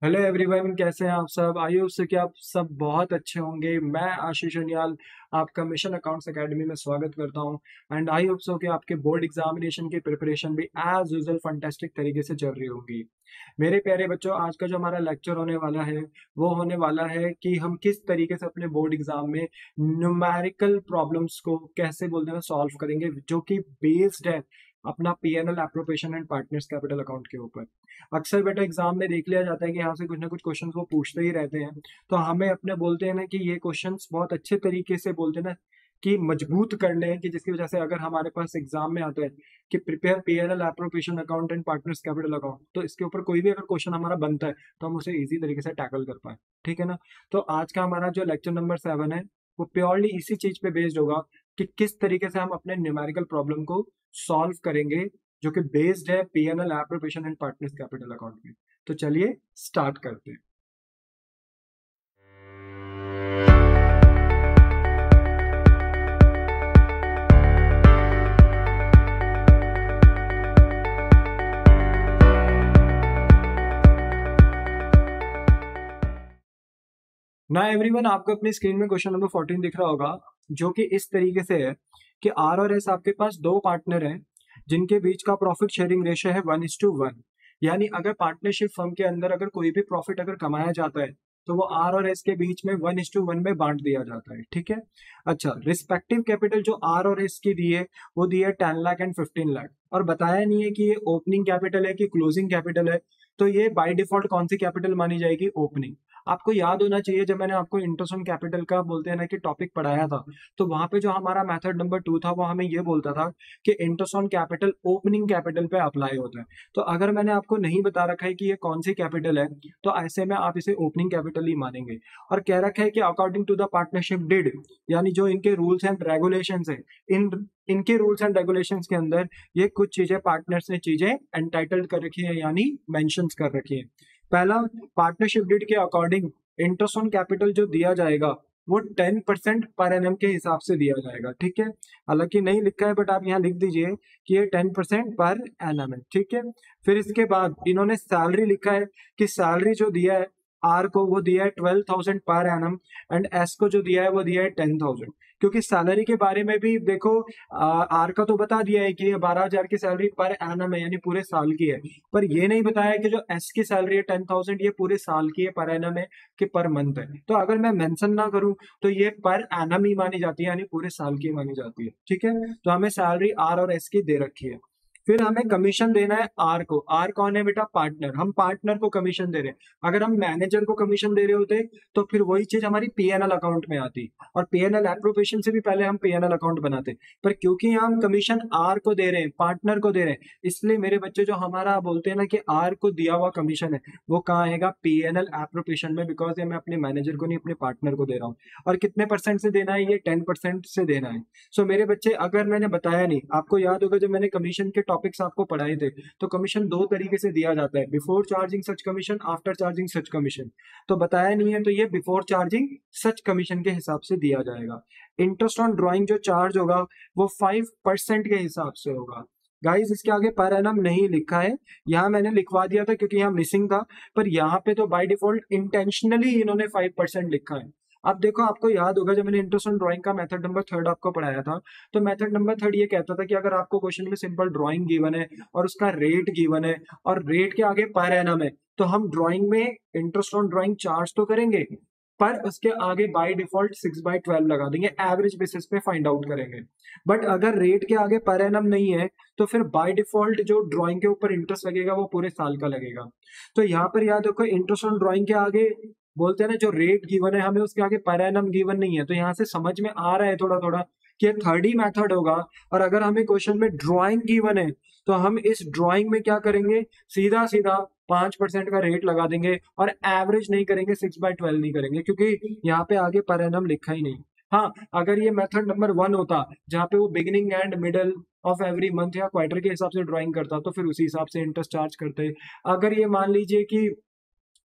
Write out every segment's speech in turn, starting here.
Hello everyone, कैसे हैं आप सब। आई होप से कि आप सब बहुत अच्छे होंगे। मैं आशीष उनियाल आपका मिशन अकाउंट्स एकेडमी में स्वागत करता हूं। एंड आई होप सो कि आपके बोर्ड एग्जामिनेशन की प्रिपरेशन भी एज यूजुअल फंटेस्टिक तरीके से चल रही होगी। मेरे प्यारे बच्चों, आज का जो हमारा लेक्चर होने वाला है वो होने वाला है कि हम किस तरीके से अपने बोर्ड एग्जाम में न्यूमेरिकल प्रॉब्लम्स को कैसे बोलते हैं सॉल्व करेंगे, जो कि बेस्ड है अपना PNL appropriation and partners capital account के ऊपर। अक्सर बेटा एग्जाम में देख लिया जाता है कि यहाँ से कुछ ना कुछ क्वेश्चंस वो पूछते ही रहते हैं। तो हमें अपने बोलते हैं ना कि ये क्वेश्चंस बहुत अच्छे तरीके से बोलते हैं ना कि मजबूत करने हैं, कि जिसकी वजह से अगर हमारे पास एग्जाम में आता है कि prepare PNL appropriation account and partners capital account, तो इसके ऊपर कोई भी अगर क्वेश्चन हमारा बनता है तो हम उसे इजी तरीके से टैकल कर पाए। ठीक है ना। तो आज का हमारा जो लेक्चर नंबर 7 है वो प्योरली इसी चीज पे बेस्ड होगा कि किस तरीके से हम अपने न्यूमेरिकल प्रॉब्लम को सॉल्व करेंगे, जो कि बेस्ड है PNL appropriation and partners capital account में। तो चलिए स्टार्ट करते हैं। ना एवरीवन, आपको अपनी स्क्रीन में क्वेश्चन नंबर 14 दिख रहा होगा, जो कि इस तरीके से है कि आर और एस आपके पास दो पार्टनर हैं जिनके बीच का प्रॉफिट शेयरिंग रेशियो है 1:1। यानी अगर पार्टनरशिप फर्म के अंदर अगर कोई भी प्रॉफिट अगर कमाया जाता है तो वो आर और एस के बीच में 1:1 में बांट दिया जाता है। ठीक है। अच्छा, रिस्पेक्टिव कैपिटल जो आर और एस की दी है वो दी है 10 लाख एंड 15 लाख, और बताया नहीं है कि ये ओपनिंग कैपिटल है कि क्लोजिंग कैपिटल है। तो ये बाय डिफॉल्ट कौन सी कैपिटल मानी जाएगी? ओपनिंग। आपको याद होना चाहिए, जब मैंने आपको इंटरेस्ट ऑन कैपिटल का बोलते हैं ना कि टॉपिक पढ़ाया था, तो वहां पे जो हमारा मेथड नंबर 2 था वो हमें ये बोलता था कि interest on capital opening capital पे अप्लाई होता है। तो अगर मैंने आपको नहीं बता रखा है कि ये कौन सी कैपिटल है, तो ऐसे में आप इसे ओपनिंग कैपिटल ही मानेंगे। और कह रखा है कि according to the partnership deed, यानी जो इनके रूल्स एंड रेगुलेशंस है, इन इनके रूल्स एंड रेगुलेशंस के अंदर ये कुछ चीजें पार्टनर्स ने चीजें एंटाइटल्ड कर रखी है, यानी मेंशंस कर रखी है। पहला, पार्टनरशिप डीड के अकॉर्डिंग इंटरेस्ट ऑन कैपिटल जो दिया जाएगा वो 10% पर एनम के हिसाब से दिया जाएगा। ठीक है। हालांकि नहीं लिखा है बट आप यहाँ लिख दीजिए कि ये 10% पर एनम है। ठीक है। फिर इसके बाद इन्होंने सैलरी लिखा है कि सैलरी जो दिया है आर को वो दिया है 12,000 पर एनम, एंड एस को जो दिया है वो दिया है 10,000। क्योंकि सैलरी के बारे में भी देखो, आर का तो बता दिया है कि ये 12,000 की सैलरी पर एनम है, यानी पूरे साल की है। पर ये नहीं बताया कि जो एस की सैलरी है 10,000 ये पूरे साल की है, पर एनम है कि पर मंथ है। तो अगर मैं मेंशन ना करूं तो ये पर एनम ही मानी जाती है, यानी पूरे साल की मानी जाती है। ठीक है। तो हमें सैलरी आर और एस की दे रखी है। फिर हमें कमीशन देना है आर को। आर कौन है बेटा? पार्टनर। हम पार्टनर को कमीशन दे रहे हैं। अगर हम मैनेजर को कमीशन दे रहे होते तो फिर वही चीज हमारी पीएनएल अकाउंट में आती, और पीएनएल एप्रोप्रिएशन से भी पहले हम पीएनएल अकाउंट बनाते। पर क्योंकि हम कमीशन आर को दे रहे हैं, पार्टनर को दे रहे हैं, इसलिए मेरे बच्चे जो हमारा बोलते हैं ना कि आर को दिया हुआ कमीशन है वो कहाँ आएगा? पीएनएल एप्रोप्रिएशन में, बिकॉज ये मैं अपने मैनेजर को नहीं अपने पार्टनर को दे रहा हूँ। और कितने परसेंट से देना है? ये 10% से देना है। सो मेरे बच्चे, अगर मैंने बताया नहीं, आपको याद होगा जब मैंने कमीशन के टॉपिक्स आपको पढ़ाए थे, तो कमीशन दो तरीके से दिया जाता है, बिफोर चार्जिंग सच कमीशन, आफ्टर चार्जिंग सच कमीशन। तो बताया नहीं है तो ये बिफोर चार्जिंग सच कमीशन के हिसाब से दिया जाएगा। इंटरेस्ट ऑन ड्रॉइंग जो चार्ज होगा वो 5% के हिसाब से होगा। गाइस, इसके आगे पर एनम नहीं लिखा है, यहाँ मैंने लिखवा दिया था क्योंकि यहाँ मिसिंग था, पर यहाँ पे तो बाय डिफॉल्ट इंटेंशनली इन्होंने 5% लिखा है। अब देखो, आपको याद होगा जब मैंने इंटरेस्ट ऑन ड्राइंग का मेथड नंबर 3 आपको पढ़ाया था, तो मेथड नंबर 3 ये कहता था कि अगर आपको क्वेश्चन में सिंपल ड्राइंग गिवन है और उसका रेट गिवन है और रेट के आगे पर एनम है, तो हम ड्राइंग में इंटरेस्ट ऑन ड्राइंग चार्ज तो करेंगे, पर उसके आगे बाय डिफॉल्ट 6/12 लगा देंगे, एवरेज बेसिस पे फाइंड आउट करेंगे। बट अगर रेट के आगे पर एनम नहीं है तो फिर बाय डिफॉल्ट जो ड्राइंग के ऊपर इंटरेस्ट लगेगा वो पूरे साल का लगेगा। तो यहाँ पर याद रखो, इंटरेस्ट ऑन ड्राइंग के आगे बोलते हैं ना, जो रेट गिवन है हमें उसके आगे पर एनम गिवन नहीं है। तो यहाँ से समझ में आ रहा है थोड़ा थोड़ा कि ये थर्ड ही मेथड होगा। और अगर हमें क्वेश्चन में ड्राइंग गिवन है तो हम इस ड्राइंग में क्या करेंगे? सीधा सीधा 5% का रेट लगा देंगे और एवरेज नहीं करेंगे, 6/12 नहीं करेंगे, क्योंकि यहाँ पे आगे पर एनम लिखा ही नहीं। हाँ, अगर ये मेथड नंबर 1 होता जहाँ पे वो beginning and middle of every month या क्वार्टर के हिसाब से ड्राइंग करता तो फिर उसी हिसाब से इंटरेस्ट चार्ज करते। अगर ये मान लीजिए कि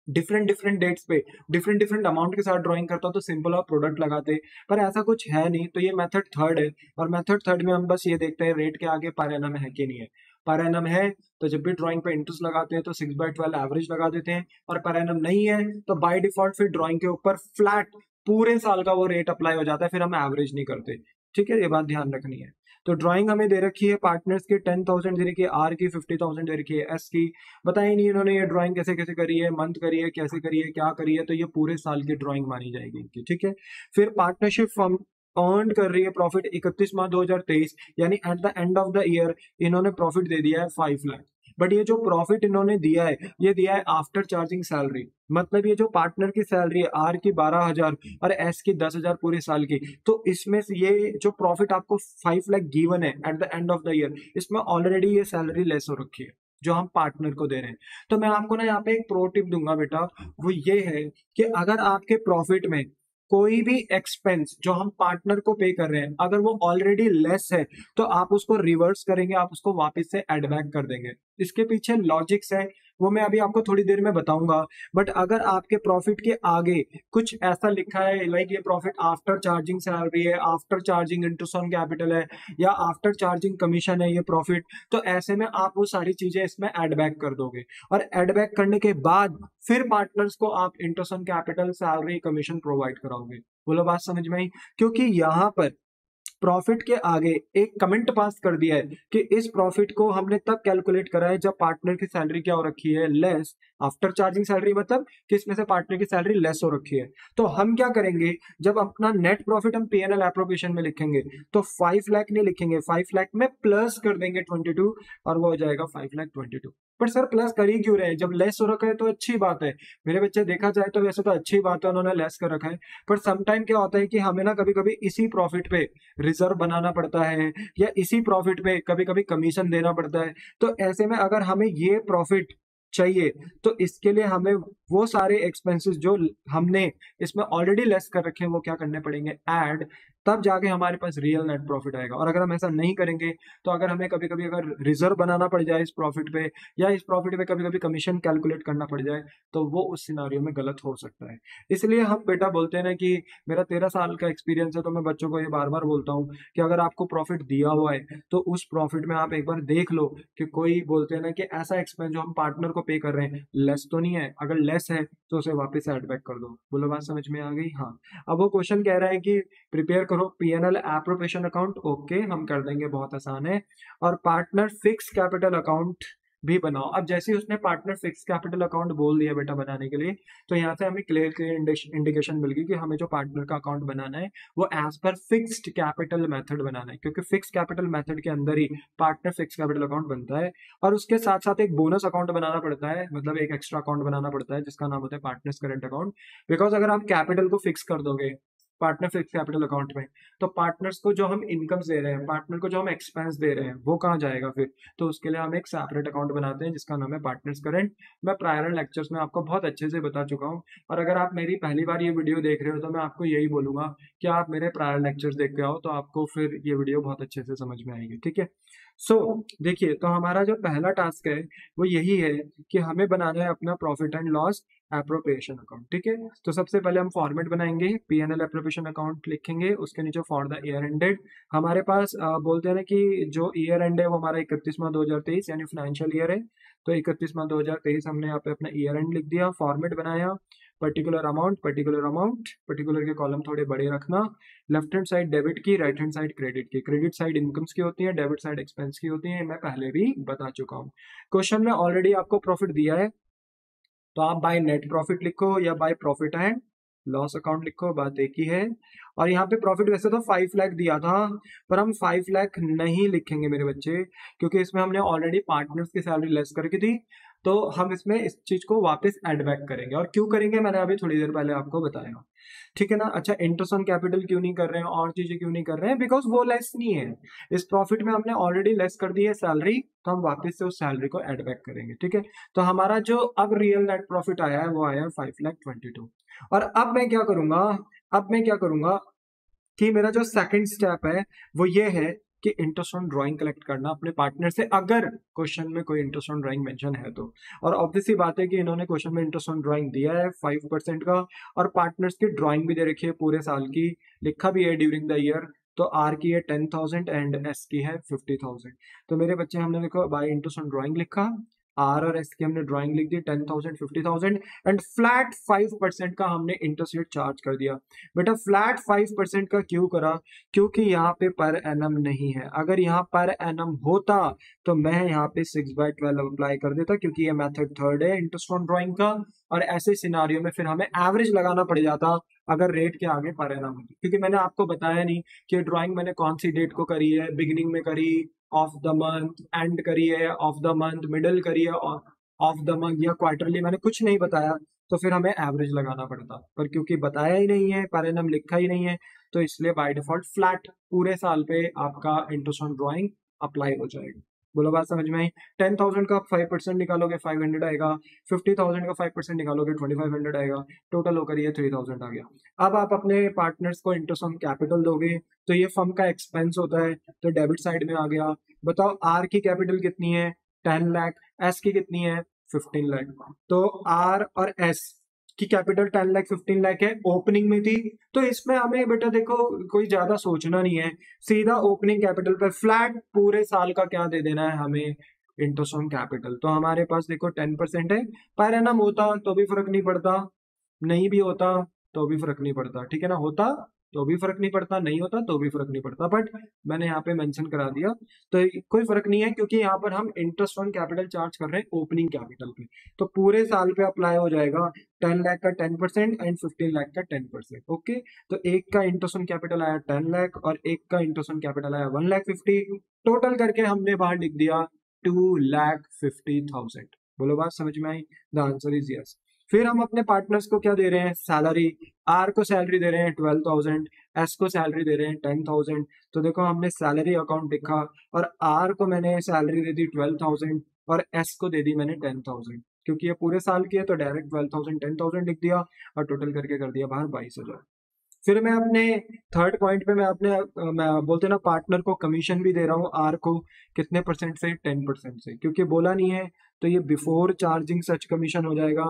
डिफरेंट डिफरेंट डेट्स पे डिफरेंट डिफरेंट अमाउंट के साथ ड्राइंग करता तो सिंपल और प्रोडक्ट लगाते, पर ऐसा कुछ है नहीं। तो ये मेथड थर्ड है, और मेथड थर्ड में हम बस ये देखते हैं रेट के आगे पर एनम है कि नहीं है। पर एनम है तो जब भी ड्राइंग पे इंटरेस्ट लगाते हैं तो 6/12 एवरेज लगा देते हैं, और पर एनम नहीं है तो बाय डिफॉल्ट फिर ड्राइंग के ऊपर फ्लैट पूरे साल का वो रेट अप्लाई हो जाता है, फिर हम एवरेज नहीं करते। ठीक है, ये बात ध्यान रखनी है। तो ड्राइंग हमें दे रखी है पार्टनर्स की 10,000 दे रखी है, आर की 50,000 दे रखी है, एस की बताई नहीं इन्होंने ये ड्राइंग कैसे कैसे करी है, मंथ करी है, कैसे करी है, क्या करी है, तो ये पूरे साल की ड्राइंग मानी जाएगी इनकी। ठीक है, फिर पार्टनरशिप फर्म अर्न कर रही है प्रॉफिट 31 मार्च 2023, यानी at the end of the year इन्होंने प्रॉफिट दे दिया है 5 लाख। बट ये जो प्रॉफिट इन्होंने दिया है ये दिया है आफ्टर चार्जिंग सैलरी, मतलब ये जो पार्टनर की सैलरी है आर की 12,000 और एस की 10,000 पूरे साल की, तो इसमें से ये जो प्रॉफिट आपको 5 लाख गिवन है at the end of the year, इसमें ऑलरेडी ये सैलरी लेस हो रखी है जो हम पार्टनर को दे रहे हैं। तो मैं आपको ना यहाँ पे एक प्रो टिप दूंगा बेटा, वो ये है कि अगर आपके प्रॉफिट में कोई भी एक्सपेंस जो हम पार्टनर को पे कर रहे हैं अगर वो ऑलरेडी लेस है तो आप उसको रिवर्स करेंगे, आप उसको वापस से एड बैक कर देंगे। इसके पीछे लॉजिक्स है वो मैं अभी आपको थोड़ी देर में बताऊंगा। बट अगर आपके प्रॉफिट के आगे कुछ ऐसा लिखा है लाइक ये प्रॉफिट आफ्टर चार्जिंग सैलरी है, after charging interest on capital है, या आफ्टर चार्जिंग कमीशन है ये प्रॉफिट, तो ऐसे में आप वो सारी चीजें इसमें एड बैक कर दोगे, और एड बैक करने के बाद फिर पार्टनर्स को आप interest on capital, salary, commission provide कराओगे। बोलो बात समझ में आई? क्योंकि यहाँ पर प्रॉफिट के आगे एक कमेंट पास कर दिया है कि इस प्रॉफिट को हमने तब कैलकुलेट करा है जब पार्टनर की सैलरी क्या हो रखी है, लेस। आफ्टर चार्जिंग सैलरी मतलब कि इसमें से पार्टनर की सैलरी लेस हो रखी है। तो हम क्या करेंगे, जब अपना नेट प्रॉफिट हम पीएनएल एप्रोप्रिएशन में लिखेंगे तो 5 लाख नहीं लिखेंगे, 5 लाख में प्लस कर देंगे 22 और वो हो जाएगा 5,22,000। पर सर प्लस कर ही क्यों रहे हैं, जब लेस हो रखा है तो अच्छी बात है मेरे बच्चे, देखा जाए तो वैसे तो अच्छी बात है उन्होंने लेस कर रखा है। पर समटाइम क्या होता है कि हमें ना कभी कभी इसी प्रॉफिट पे रिजर्व बनाना पड़ता है या इसी प्रॉफिट पे कभी कभी कमीशन देना पड़ता है। तो ऐसे में अगर हमें ये प्रॉफिट चाहिए तो इसके लिए हमें वो सारे एक्सपेंसेस जो हमने इसमें ऑलरेडी लेस कर रखे हैं वो क्या करने पड़ेंगे, ऐड, तब जाके हमारे पास रियल नेट प्रॉफिट आएगा। और अगर हम ऐसा नहीं करेंगे तो अगर हमें कभी कभी अगर रिजर्व बनाना पड़ जाए इस प्रॉफिट पे या इस प्रॉफिट पे कभी कभी कमीशन कैलकुलेट करना पड़ जाए तो वो उस सिनारियो में गलत हो सकता है। इसलिए हम बेटा बोलते हैं ना कि मेरा 13 साल का एक्सपीरियंस है तो मैं बच्चों को ये बार बार बोलता हूँ कि अगर आपको प्रॉफिट दिया हुआ है तो उस प्रॉफिट में आप एक बार देख लो कि कोई बोलते हैं ना कि ऐसा एक्सपेंस जो हम पार्टनर को पे कर रहे हैं लेस तो नहीं है, अगर लेस है तो उसे वापस एड बैक कर दो। बोलो बात समझ में आ गई? हाँ। अब वो क्वेश्चन कह रहा है कि प्रिपेयर करो पीएनएल एप्रोप्रिएशन अकाउंट, ओके हम कर देंगे, बहुत आसान है। और पार्टनर फिक्स कैपिटल अकाउंट भी बनाओ। अब जैसे ही उसने पार्टनर फिक्स कैपिटल अकाउंट बोल दिया बेटा बनाने के लिए, तो यहाँ से हमें क्लियर क्लियर इंडिकेशन मिल गई कि हमें जो पार्टनर का अकाउंट बनाना है वो as per fixed capital method बनाना है, क्योंकि फिक्स कैपिटल मेथड के अंदर ही पार्टनर फिक्स कैपिटल अकाउंट बनता है। और उसके साथ साथ एक बोनस अकाउंट बनाना पड़ता है, मतलब एक एक्स्ट्रा अकाउंट बनाना पड़ता है जिसका नाम होता है पार्टनर्स करंट अकाउंट। बिकॉज अगर आप कैपिटल को फिक्स कर दोगे पार्टनर फिक्स कैपिटल अकाउंट में तो पार्टनर्स को जो हम इनकम्स दे रहे हैं, पार्टनर को जो हम एक्सपेंस दे रहे हैं वो कहाँ जाएगा फिर, तो उसके लिए हम एक सेपरेट अकाउंट बनाते हैं जिसका नाम है पार्टनर्स करंट। मैं प्रायर लेक्चर्स में आपको बहुत अच्छे से बता चुका हूँ, और अगर आप मेरी पहली बार ये वीडियो देख रहे हो तो मैं आपको यही बोलूंगा कि आप मेरे प्रायर लेक्चर्स देख के आओ तो आपको फिर ये वीडियो बहुत अच्छे से समझ में आएगी। ठीक है, सो देखिए, तो हमारा जो पहला टास्क है वो यही है कि हमें बनाना है अपना profit and loss appropriation account. ठीक है, तो सबसे पहले हम फॉर्मेट बनाएंगे, पीएनएल एप्रोप्रिएशन अकाउंट लिखेंगे, उसके नीचे फॉर द ईयर एंडेड हमारे पास बोलते हैं ना कि जो ईयर एंड है वो हमारा 31/3/2023 यानी फाइनेंशियल ईयर है। तो 31/3/2023 हमने यहाँ पे अपना ईयर एंड लिख दिया, फॉर्मेट बनाया, particular amount, particular amount, particular के कॉलम थोड़े बड़े रखना, लेफ्ट हैंड साइड डेबिट की, राइट हैंड साइड क्रेडिट की। क्रेडिट साइड इनकम्स की होती है, डेबिट साइड एक्सपेंस की होती है, मैं पहले भी बता चुका हूँ। क्वेश्चन में ऑलरेडी आपको प्रॉफिट दिया है तो आप बाय नेट प्रॉफिट लिखो या by profit and loss account लिखो, बात एक ही है। और यहाँ पे प्रॉफिट वैसे तो 5 लाख दिया था पर हम 5 लाख नहीं लिखेंगे मेरे बच्चे, क्योंकि इसमें हमने ऑलरेडी पार्टनर्स की सैलरी लेस करके थी, तो हम इसमें इस चीज को वापस एड बैक करेंगे। और क्यों करेंगे मैंने अभी थोड़ी देर पहले आपको बताया। ठीक है ना? अच्छा, इंटरेस्ट ऑन कैपिटल क्यों नहीं कर रहे हैं और चीजें क्यों नहीं कर रहे हैं, बिकॉज वो लेस नहीं है, इस प्रॉफिट में हमने ऑलरेडी लेस कर दी है सैलरी, तो हम वापस से उस सैलरी को एड बैक करेंगे। ठीक है, तो हमारा जो अब रियल नेट प्रॉफिट आया है वो आया है 5,22,000। और अब मैं क्या करूंगा, अब मैं क्या करूंगा कि मेरा जो सेकंड स्टेप है वो ये है कि इंटरेस्ट ऑन ड्राइंग कलेक्ट करना अपने पार्टनर से, अगर क्वेश्चन में कोई इंटरेस्ट ऑन ड्राइंग मेंशन है तो। और ऑब्वियस सी बात है कि इन्होंने क्वेश्चन में इंटरेस्ट ऑन ड्राइंग दिया है 5% का, और पार्टनर्स की ड्राइंग भी दे रखी है पूरे साल की, लिखा भी है ड्यूरिंग द ईयर तो आर की है 10,000 एंड एस की है 50,000। तो मेरे बच्चे हमने देखो बाय इंटरेस्ट ऑन ड्राइंग लिखा, आर और एस की हमने ड्राइंग लिख दी 10,000 50,000 एंड फ्लैट 5% का हमने इंटरेस्ट रेट चार्ज कर दिया। बेटा फ्लैट 5% का क्यों करा? क्योंकि यहाँ पे पर एनम नहीं है। अगर यहाँ पर एनम होता तो मैं यहाँ पे 6/12 अप्लाई कर देता, क्योंकि ये मेथड थर्ड है इंटरेस्ट ऑन ड्राइंग का। और ऐसे सिनारियो में फिर हमें एवरेज लगाना पड़ जाता अगर रेट के आगे पर एनम होती, क्योंकि मैंने आपको बताया नहीं कि ड्राइंग मैंने कौन सी डेट को करी है, बिगिनिंग में करी, ऑफ द मंथ, एंड करी है, ऑफ द मंथ, मिडल करी है, ऑफ द मंथ या क्वार्टरली, मैंने कुछ नहीं बताया। तो फिर हमें एवरेज लगाना पड़ता, पर क्योंकि बताया ही नहीं है, पर एनम लिखा ही नहीं है, तो इसलिए बाय डिफॉल्ट फ्लैट पूरे साल पे आपका इंटरेस्ट ऑन ड्राइंग अप्लाई हो जाएगा। बोलो बात समझ में आई? 10,000 का 5% निकालोगे 500 आएगा, 50,000 का 5% निकालोगे 2500 आएगा, टोटल होकर ये 3,000 आ गया। अब आप अपने पार्टनर्स को इंटरेस्ट ऑन कैपिटल दोगे, तो ये फर्म का एक्सपेंस होता है, तो डेबिट साइड में आ गया। बताओ आर की कैपिटल कितनी है? 10 लाख। एस की कितनी है? 15 लाख। तो आर और एस की कैपिटल 10 लाख 15 लाख है, ओपनिंग में थी। तो इसमें हमें बेटा देखो कोई ज्यादा सोचना नहीं है, सीधा ओपनिंग कैपिटल पे फ्लैट पूरे साल का क्या दे देना है हमें? Interest on capital. तो हमारे पास देखो 10% है, पर एनम होता तो भी फर्क नहीं पड़ता, नहीं भी होता तो भी फर्क नहीं पड़ता, ठीक है ना? होता तो भी फर्क नहीं पड़ता, नहीं होता तो भी फर्क नहीं पड़ता, बट मैंने यहाँ पे मेंशन करा दिया। तो कोई फर्क नहीं है, क्योंकि यहाँ पर हम इंटरेस्ट ऑन कैपिटल चार्ज कर रहे हैं ओपनिंग कैपिटल पे। तो पूरे साल पे अप्लाई हो जाएगा 10 लाख का 10% एंड 15 लाख का 10%। ओके, तो एक का इंटरेस्ट ऑन कैपिटल आया 10 लाख और एक का इंटरेस्ट ऑन कैपिटल आया 1,50,000, टोटल करके हमने बाहर लिख दिया 2,50,000। बोलो बात समझ में आई? The answer is yes. फिर हम अपने पार्टनर्स को क्या दे रहे हैं? सैलरी। आर को सैलरी दे रहे हैं 12,000, एस को सैलरी दे रहे हैं 10,000। तो देखो हमने सैलरी अकाउंट लिखा और आर को मैंने सैलरी दे दी 12,000 और एस को दे दी मैंने 10,000, क्योंकि ये पूरे साल की है तो डायरेक्ट 12,000 10,000 लिख दिया और टोटल करके कर दिया बाहर 22,000। फिर मैं अपने थर्ड पॉइंट पे मैं बोलते ना पार्टनर को कमीशन भी दे रहा हूँ आर को, कितने परसेंट से? 10% से, क्योंकि बोला नहीं है तो ये बिफोर चार्जिंग सच कमीशन हो जाएगा।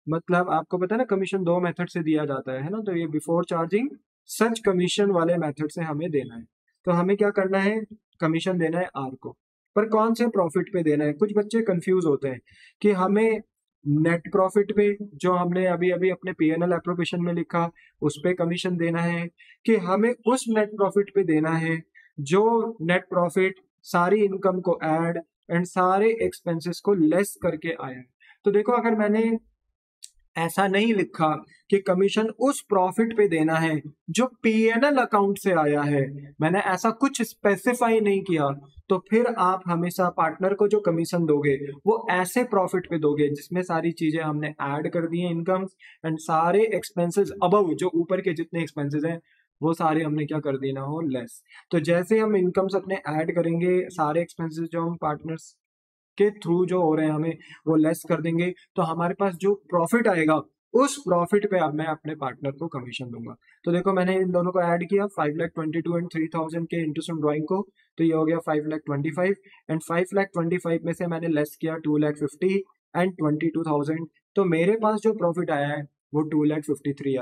मतलब आपको पता है ना कमीशन दो मेथड से दिया जाता है ना, तो ये बिफोर चार्जिंग सच कमीशन वाले मेथड से हमें देना है। तो हमें क्या करना है? कमीशन देना है आर को, पर कौन से प्रॉफिट पे देना है? कुछ बच्चे कंफ्यूज होते हैं कि हमें नेट प्रॉफिट पे, जो हमने अभी अभी अपने पीएनएल एप्रोप्रिएशन में लिखा, उस पे कमीशन देना है, कि हमें उस नेट प्रॉफिट पे देना है जो नेट प्रॉफिट सारी इनकम को ऐड एंड सारे एक्सपेंसेस को लेस करके आया है। तो देखो अगर मैंने ऐसा नहीं लिखा कि कमीशन उस प्रॉफिट पे देना है जो पीएनएल अकाउंट से आया है, मैंने ऐसा कुछ स्पेसिफाई नहीं किया, तो फिर आप हमेशा पार्टनर को जो कमीशन दोगे वो ऐसे प्रॉफिट पे दोगे जिसमें सारी चीजें हमने ऐड कर दी हैं, इनकम्स एंड सारे एक्सपेंसेस अबव, जो ऊपर के जितने एक्सपेंसेस हैं वो सारे हमने क्या कर देना हो? लेस। तो जैसे हम इनकम्स अपने ऐड करेंगे, सारे एक्सपेंसेस जो हम पार्टनर्स के थ्रू जो हो रहे हैं हमें वो लेस कर देंगे, तो हमारे पास जो प्रॉफिट आएगा उस प्रॉफिट पे अब मैं अपने पार्टनर को कमीशन दूंगा। तो देखो मैंने इन दोनों को ऐड किया 5,22,000 एंड 3,000 के इंटरेस्ट ऑन ड्राइंग को, तो ये हो गया 5,25,000 एंड 5,25,000 में से मैंने लेस किया 2,50,000 एंड 22,000। तो मेरे पास जो प्रॉफिट आया है वो 2,53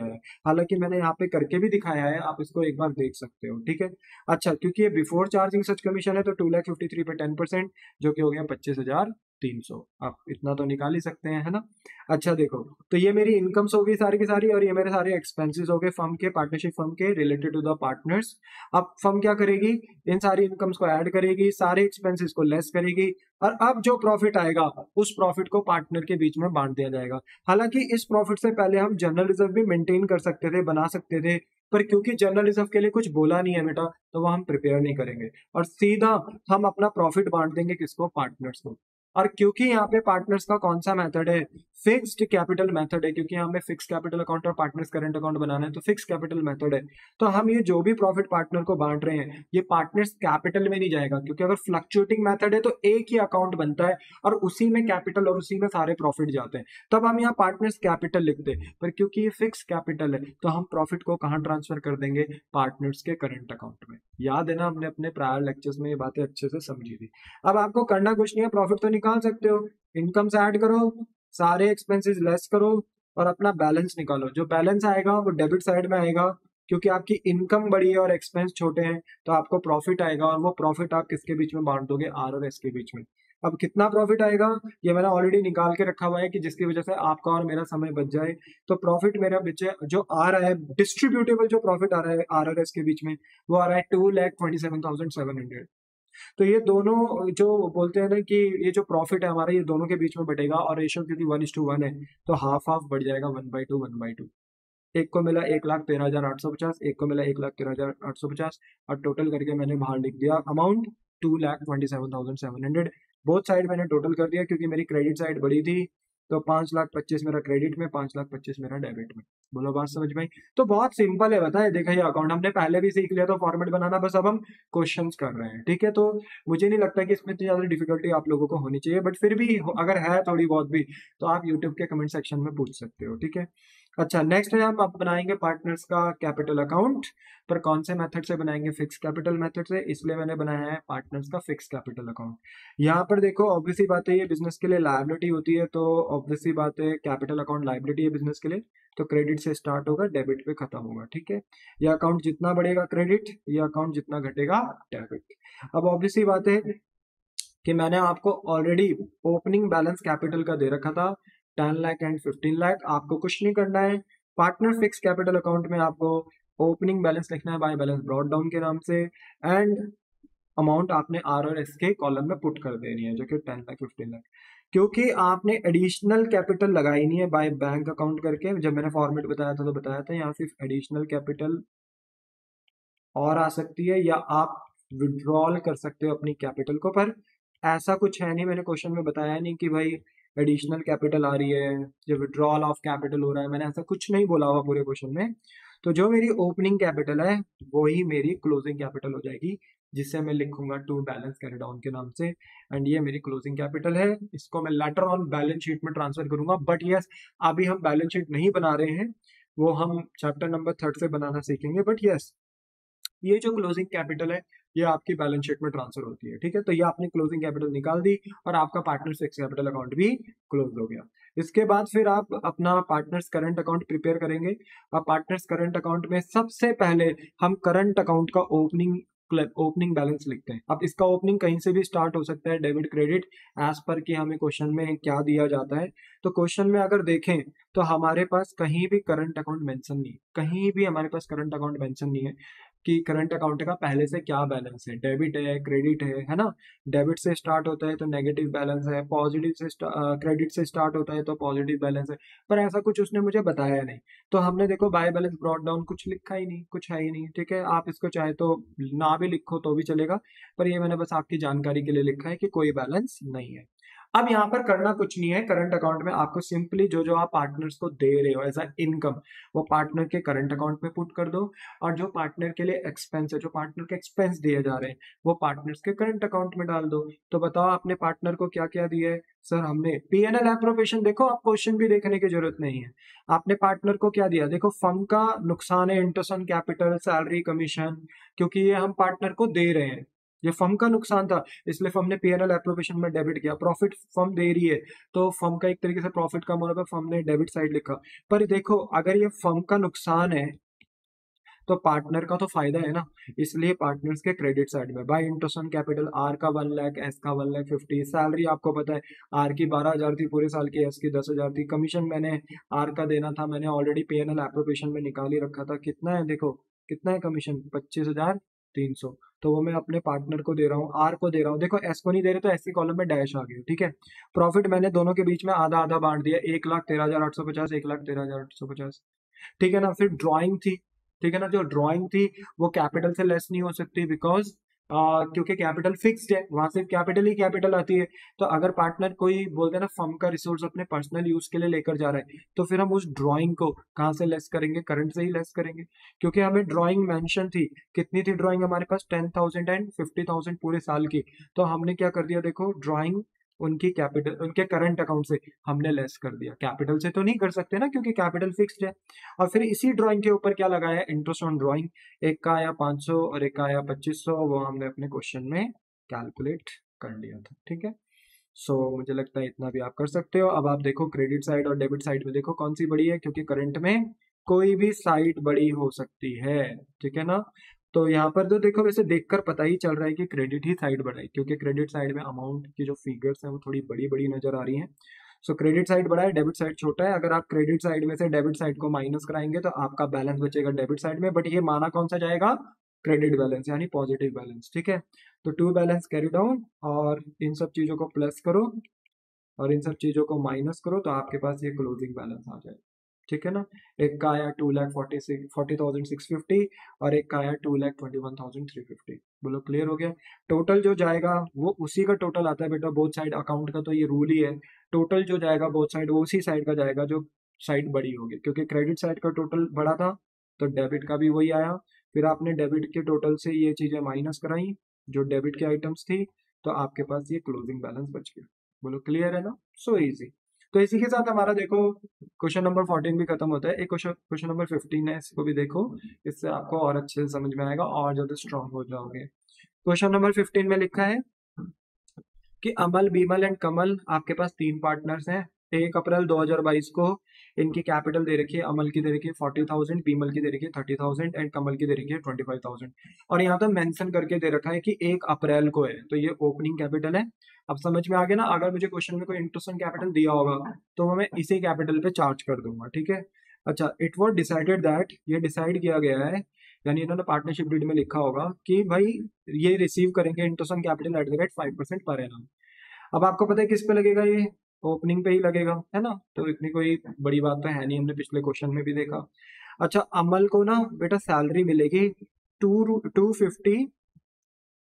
आया। हालांकि मैंने यहाँ पे करके भी दिखाया है, आप इसको एक बार देख सकते हो, ठीक है? अच्छा, क्योंकि ये बिफोर चार्जिंग सच कमीशन है तो 2,53 पे 10%, जो कि हो गया 25,300। आप इतना तो निकाल ही सकते हैं, है ना? अच्छा देखो, तो ये मेरी इनकम्स हो गई सारी की सारी, और ये मेरे सारे एक्सपेंसेस हो गए फर्म के, पार्टनरशिप फर्म के रिलेटेड टू द पार्टनर्स। अब फर्म क्या करेगी? इन सारी इनकम्स को ऐड करेगी, सारे एक्सपेंसेस को लेस करेगी, और अब जो प्रॉफिट आएगा उस प्रॉफिट को पार्टनर के बीच में बांट दिया जाएगा। हालांकि इस प्रॉफिट से पहले हम जनरल रिजर्व भी मेंटेन कर सकते थे, बना सकते थे, पर क्योंकि जनरल रिजर्व के लिए कुछ बोला नहीं है बेटा, तो वो हम प्रिपेयर नहीं करेंगे और सीधा हम अपना प्रॉफिट बांट देंगे किसको? पार्टनर्स को। और क्योंकि यहाँ पे पार्टनर्स का कौन सा मेथड है? फिक्स्ड कैपिटल मेथड है, क्योंकि हमें फिक्स कैपिटल अकाउंट और पार्टनर्स करंट अकाउंट बनाना है, तो फिक्स कैपिटल मेथड है। तो हम ये जो भी प्रॉफिट पार्टनर को बांट रहे हैं ये पार्टनर्स कैपिटल में नहीं जाएगा, क्योंकि अगर फ्लक्चुएटिंग मेथड है तो एक ही अकाउंट बनता है और उसी में कैपिटल और उसी में सारे प्रॉफिट जाते हैं, तब हम यहाँ पार्टनर्स कैपिटल लिखते हैं। पर क्योंकि ये फिक्स कैपिटल है तो हम प्रॉफिट को कहाँ ट्रांसफर कर देंगे? पार्टनर्स के करंट अकाउंट में। याद है ना, हमने अपने प्रायर लेक्चर्स में ये बातें अच्छे से समझी थी। अब आपको करना कुछ नहीं है, प्रॉफिट तो निकाल सकते हो, इनकम से ऐड करो, सारे एक्सपेंसेस लेस करो और अपना बैलेंस निकालो। जो बैलेंस आएगा वो डेबिट साइड में आएगा क्योंकि आपकी इनकम बड़ी है और एक्सपेंस छोटे हैं, तो आपको प्रॉफिट आएगा, और वो प्रॉफिट आप किसके बीच में बांट दोगे, आर और एस के बीच में। अब कितना प्रॉफिट आएगा ये मैंने ऑलरेडी निकाल के रखा हुआ है कि जिसकी वजह से आपका और मेरा समय बच जाए। तो प्रॉफिट मेरा बचे जो आ रहा है, डिस्ट्रीब्यूटेबल जो प्रॉफिट आ रहा है आर और एस के बीच में, वो आ रहा है 2,27,700। तो ये दोनों जो बोलते हैं ना कि ये जो प्रॉफिट है हमारा, ये दोनों के बीच में बटेगा, और रेशियो क्योंकि 1:1 है, तो हाफ हाफ बढ़ जाएगा, 1/2 1/2। एक को मिला 1,13,850, एक को मिला 1,13,850, और टोटल करके मैंने बाहर लिख दिया अमाउंट 2,27,700। बोथ साइड मैंने टोटल कर दिया क्योंकि मेरी क्रेडिट साइड बड़ी थी, तो 5,25,000 मेरा क्रेडिट में, 5,25,000 मेरा डेबिट में। बोलो बात समझ में आई? तो बहुत सिंपल है, बताए देखा, ये अकाउंट हमने पहले भी सीख लिया, तो फॉर्मेट बनाना, बस अब हम क्वेश्चंस कर रहे हैं, ठीक है। तो मुझे नहीं लगता कि इसमें इतनी ज्यादा डिफिकल्टी आप लोगों को होनी चाहिए, बट फिर भी अगर है थोड़ी बहुत भी, तो आप यूट्यूब के कमेंट सेक्शन में पूछ सकते हो, ठीक है। अच्छा, नेक्स्ट है हम आप बनाएंगे पार्टनर्स का कैपिटल अकाउंट, पर कौन से मेथड से बनाएंगे, फिक्स कैपिटल मेथड से, इसलिए मैंने बनाया है पार्टनर्स का फिक्स कैपिटल अकाउंट। यहाँ पर देखो ऑब्वियसली बात है, ये बिजनेस के लिए लायबिलिटी होती है, तो ऑब्वियसली बात है कैपिटल अकाउंट लायबिलिटी है बिजनेस के लिए, तो क्रेडिट से स्टार्ट होगा, डेबिट पे खत्म होगा, ठीक है। ये अकाउंट जितना बढ़ेगा क्रेडिट, ये अकाउंट जितना घटेगा डेबिट। अब ऑब्वियसली बात है कि मैंने आपको ऑलरेडी ओपनिंग बैलेंस कैपिटल का दे रखा था 10 लाख एंड 15 लाख। आपको कुछ नहीं करना है, पार्टनर फिक्स कैपिटल अकाउंट में आपको ओपनिंग बैलेंस लिखना है बाय बैलेंस ब्रॉट डाउन के नाम से, एंड अमाउंट आपने आर और एस के कॉलम में पुट कर देनी है, जो कि 10 लाख 15 लाख। क्योंकि आपने एडिशनल कैपिटल लगाई नहीं है बाय बैंक अकाउंट करके, जब मैंने फॉर्मेट बताया था तो बताया था यहाँ सिर्फ एडिशनल कैपिटल और आ सकती है, या आप विड्रॉल कर सकते हो अपनी कैपिटल को, पर ऐसा कुछ है नहीं, मैंने क्वेश्चन में बताया नहीं कि भाई एडिशनल कैपिटल आ रही है जो विड्रॉल ऑफ कैपिटल हो रहा है, मैंने ऐसा कुछ नहीं बोला हुआ पूरे क्वेश्चन में। तो जो मेरी ओपनिंग कैपिटल है वही मेरी क्लोजिंग कैपिटल हो जाएगी, जिससे मैं लिखूंगा टू बैलेंस कैरी डाउन के नाम से, एंड ये मेरी क्लोजिंग कैपिटल है। इसको मैं लेटर ऑन बैलेंस शीट में ट्रांसफर करूंगा, बट यस अभी हम बैलेंस शीट नहीं बना रहे हैं, वो हम चैप्टर नंबर 3 से बनाना सीखेंगे, बट यस ये जो क्लोजिंग कैपिटल है ये आपकी बैलेंस शीट में ट्रांसफर होती है, ठीक है। तो ये आपने क्लोजिंग कैपिटल निकाल दी, और आपका पार्टनर्स फिक्स कैपिटल अकाउंट भी क्लोज हो गया। इसके बाद फिर आप अपना पार्टनर्स करंट अकाउंट प्रिपेयर करेंगे। अब पार्टनर्स करंट अकाउंट में सबसे पहले हम करंट अकाउंट का ओपनिंग बैलेंस लिखते हैं। अब इसका ओपनिंग कहीं से भी स्टार्ट हो सकता है, डेबिट क्रेडिट, एज पर कि हमें क्वेश्चन में क्या दिया जाता है। तो क्वेश्चन में अगर देखें तो हमारे पास कहीं भी करंट अकाउंट मेंशन नहीं है, कहीं भी हमारे पास करंट अकाउंट मेंशन नहीं है कि करंट अकाउंट का पहले से क्या बैलेंस है, डेबिट है क्रेडिट है ना। डेबिट से स्टार्ट होता है तो नेगेटिव बैलेंस है, पॉजिटिव से क्रेडिट से स्टार्ट होता है तो पॉजिटिव बैलेंस है, पर ऐसा कुछ उसने मुझे बताया नहीं। तो हमने देखो बाय बैलेंस ब्रॉट डाउन कुछ लिखा ही नहीं, कुछ है ही नहीं, ठीक है। आप इसको चाहे तो ना भी लिखो तो भी चलेगा, पर ये मैंने बस आपकी जानकारी के लिए लिखा है कि कोई बैलेंस नहीं है। अब यहाँ पर करना कुछ नहीं है, करंट अकाउंट में आपको सिंपली जो जो आप पार्टनर्स को दे रहे हो एज अ इनकम, वो पार्टनर के करंट अकाउंट में पुट कर दो, और जो पार्टनर के लिए एक्सपेंस है, जो पार्टनर के एक्सपेंस दिए जा रहे हैं, वो पार्टनर्स के करंट अकाउंट में डाल दो। तो बताओ आपने पार्टनर को क्या क्या दिया है। सर हमने पीएनएल एप्रोप्रिएशन, देखो आप क्वेश्चन भी देखने की जरूरत नहीं है, आपने पार्टनर को क्या दिया, देखो फर्म का नुकसान है, interest on capital, salary, commission, क्योंकि ये हम पार्टनर को दे रहे हैं, ये फर्म का नुकसान था, इसलिए फर्म ने पीएनएल एप्रोप्रिएशन में डेबिट किया। प्रॉफिट फर्म दे रही है, तो फर्म का एक तरीके से प्रॉफिट कम हो रहा है, फर्म ने डेबिट साइड लिखा। पर देखो अगर ये फर्म का नुकसान है तो पार्टनर का तो फायदा है ना, इसलिए पार्टनर्स के क्रेडिट साइड में by interest on capital, R का 1 लाख, एस का 1,50,000, सैलरी आपको पता है आर की 12,000 थी पूरे साल की, एस की 10,000 थी, कमीशन मैंने आर का देना था, मैंने ऑलरेडी पीएनएल एप्रोप्रिएशन में निकाल ही रखा था, कितना है देखो, कितना है कमीशन, 25,300, तो वो मैं अपने पार्टनर को दे रहा हूँ, आर को दे रहा हूँ। देखो एस को नहीं दे रहे तो एस की कॉलम में डैश आ गई, ठीक है। प्रॉफिट मैंने दोनों के बीच में आधा आधा बांट दिया, 1,13,850, 1,13,850, ठीक है ना। फिर ड्राइंग थी, ठीक है ना, जो ड्राइंग थी वो कैपिटल से लेस नहीं हो सकती, बिकॉज क्योंकि कैपिटल फिक्स्ड है, वहां सिर्फ कैपिटल ही कैपिटल आती है। तो अगर पार्टनर कोई बोलते हैं ना फर्म का रिसोर्स अपने पर्सनल यूज के लिए लेकर जा रहा है, तो फिर हम उस ड्राइंग को कहाँ से लेस करेंगे, करंट से ही लेस करेंगे, क्योंकि हमें ड्राइंग मेंशन थी। कितनी थी ड्राइंग हमारे पास, 10,000 एंड 50,000 पूरे साल की। तो हमने क्या कर दिया, देखो ड्राइंग उनकी कैपिटल, उनके करंट अकाउंट से हमने लेस कर दिया, कैपिटल से तो नहीं कर सकते ना क्योंकि कैपिटल फिक्स्ड है। और फिर इसी ड्राइंग के ऊपर क्या लगाया, इंटरेस्ट ऑन ड्राइंग, एक का आया 500 और एक का आया 2500, वो हमने अपने क्वेश्चन में कैलकुलेट कर लिया था, ठीक है। सो मुझे लगता है इतना भी आप कर सकते हो। अब आप देखो क्रेडिट साइड और डेबिट साइड में देखो कौन सी बड़ी है, क्योंकि करंट में कोई भी साइड बड़ी हो सकती है, ठीक है ना। तो यहाँ पर तो देखो वैसे देखकर पता ही चल रहा है कि क्रेडिट ही साइड बढ़ा है, क्योंकि क्रेडिट साइड में अमाउंट की जो फिगर्स हैं वो थोड़ी बड़ी बड़ी नजर आ रही हैं। सो क्रेडिट साइड बड़ा है, डेबिट साइड छोटा है। अगर आप क्रेडिट साइड में से डेबिट साइड को माइनस कराएंगे तो आपका बैलेंस बचेगा डेबिट साइड में, बट ये माना कौन सा जाएगा, क्रेडिट बैलेंस यानी पॉजिटिव बैलेंस, ठीक है। तो टू बैलेंस कैरी डाउन, और इन सब चीजों को प्लस करो और इन सब चीजों को माइनस करो तो आपके पास ये क्लोजिंग बैलेंस आ जाएगा, ठीक है ना। एक का आया 2,40,650 और एक का आया 2,21,350। बोलो क्लियर हो गया। टोटल जो जाएगा वो उसी का टोटल आता है बेटा, बोथ साइड अकाउंट का तो ये रूल ही है। टोटल जो जाएगा बोथ साइड वो उसी साइड का जाएगा जो साइड बड़ी होगी, क्योंकि क्रेडिट साइड का टोटल बड़ा था तो डेबिट का भी वही आया। फिर आपने डेबिट के टोटल से ये चीजें माइनस कराई जो डेबिट के आइटम्स थी, तो आपके पास ये क्लोजिंग बैलेंस बच गया। बोलो क्लियर है ना, सो इजी। तो इसी के साथ हमारा देखो क्वेश्चन नंबर 14 भी खत्म होता है। एक क्वेश्चन नंबर 15 है, इसको भी देखो, इससे आपको और अच्छे से समझ में आएगा और ज्यादा स्ट्रांग हो जाओगे। क्वेश्चन नंबर 15 में लिखा है कि अमल, बीमल एंड कमल, आपके पास तीन पार्टनर्स हैं। 1 अप्रैल 2022 को इनकी कैपिटल दे रखी है, अमल की दे रखी है 40,000, बीमल की दे रखी है 30,000 एंड कमल की दे रखी है 25,000। और यहाँ तो मेंशन करके दे रखा है कि 1 अप्रैल को है, तो ये ओपनिंग कैपिटल है। अब समझ में आ गया ना, अगर मुझे क्वेश्चन में कोई इंटरेस्ट कैपिटल दिया होगा तो मैं इसी कैपिटल पे चार्ज कर दूंगा, ठीक है। अच्छा, इट वॉज डिसाइडेड दैट, ये डिसाइड किया गया है, यानी इन्होंने पार्टनरशिप डीड में लिखा होगा कि भाई ये रिसीव करेंगे interest on capital at the rate 5% per annum. अब आपको पता है किस पे लगेगा, ये ओपनिंग पे ही लगेगा, है ना। तो इतनी कोई बड़ी बात तो है नहीं, हमने पिछले क्वेश्चन में भी देखा। अच्छा, अमल को ना बेटा सैलरी मिलेगी 250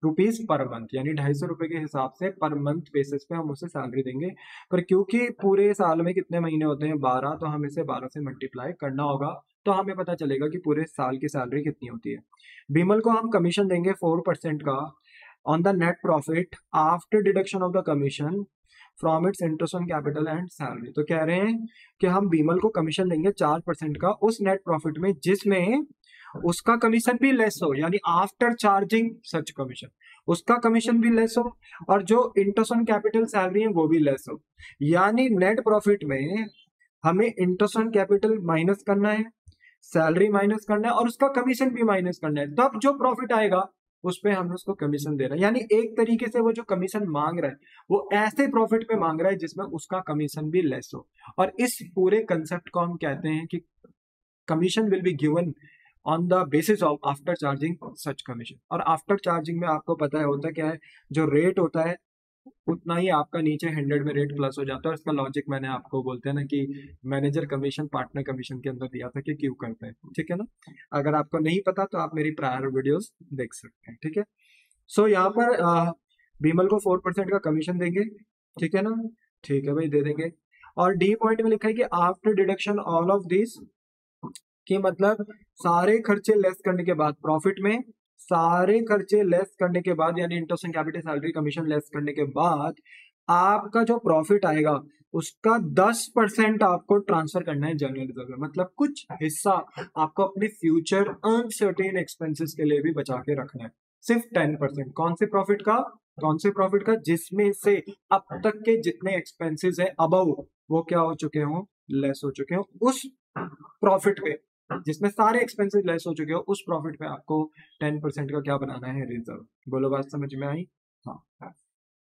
रुपीज पर मंथ, यानी 250 रुपए के हिसाब से पर मंथ बेसिस पे हम उसे सैलरी देंगे। पर क्योंकि पूरे साल में कितने महीने होते हैं, 12, तो हम इसे 12 से मल्टीप्लाई करना होगा, तो हमें पता चलेगा कि पूरे साल की सैलरी कितनी होती है। बीमल को हम कमीशन देंगे 4% का on the net profit after deduction of the commission from its interest on capital and salary. तो कह रहे हैं कि हम बीमल को कमीशन देंगे 4% का उस नेट प्रॉफिट में जिसमें उसका कमीशन भी लेस हो, यानी आफ्टर चार्जिंग सच कमीशन उसका कमीशन भी लेस हो और जो इंटरेस्ट ऑन कैपिटल सैलरी है वो भी लेस हो। यानी नेट प्रॉफिट में हमें इंटरेस्ट ऑन कैपिटल माइनस करना है, सैलरी माइनस करना है और उसका कमीशन भी माइनस करना है, तब जो प्रॉफिट आएगा उस पे हमें उसको कमीशन दे रहा है। यानी एक तरीके से वो जो कमीशन मांग रहा है वो ऐसे प्रॉफिट पे मांग रहा है जिसमें उसका कमीशन भी लेस हो। और इस पूरे कंसेप्ट को हम कहते हैं कि commission will be given on the basis of after charging such commission. और आफ्टर चार्जिंग में आपको पता है होता क्या है, जो रेट होता है उतना ही आपका नीचे 100 में रेट प्लस हो जाता है। और इसका लॉजिक मैंने आपको बोलते हैं ना कि मैनेजर कमीशन पार्टनर कमीशन के अंदर दिया था कि क्यों करते हैं, ठीक है ना। अगर आपको नहीं पता तो आप मेरी प्रायर वीडियोस देख सकते हैं, ठीक है। सो यहाँ पर बीमल को 4% का कमीशन देंगे, ठीक है ना, ठीक है भाई दे देंगे। और डी पॉइंट में लिखा है कि after deduction all of this, कि मतलब सारे खर्चे लेस करने के बाद प्रॉफिट में सारे खर्चे लेस करने के बाद, यानी interest and capital salary commission less करने के बाद आपका जो प्रॉफिट आएगा उसका 10% आपको ट्रांसफर करना है जनरल रिजर्व में। मतलब कुछ हिस्सा आपको अपने फ्यूचर अनसर्टेन एक्सपेंसेस के लिए भी बचा के रखना है, सिर्फ 10%। कौन से प्रॉफिट का, कौन से प्रॉफिट का, जिसमें से अब तक के जितने एक्सपेंसेस है अबव वो क्या हो चुके हो, लेस हो चुके हो। उस प्रॉफिट पे जिसमें सारे एक्सपेंसेस लेस हो चुके हो उस प्रॉफिट पे आपको 10% का क्या बनाना है, रिजर्व। बोलो बात समझ में आई। हाँ,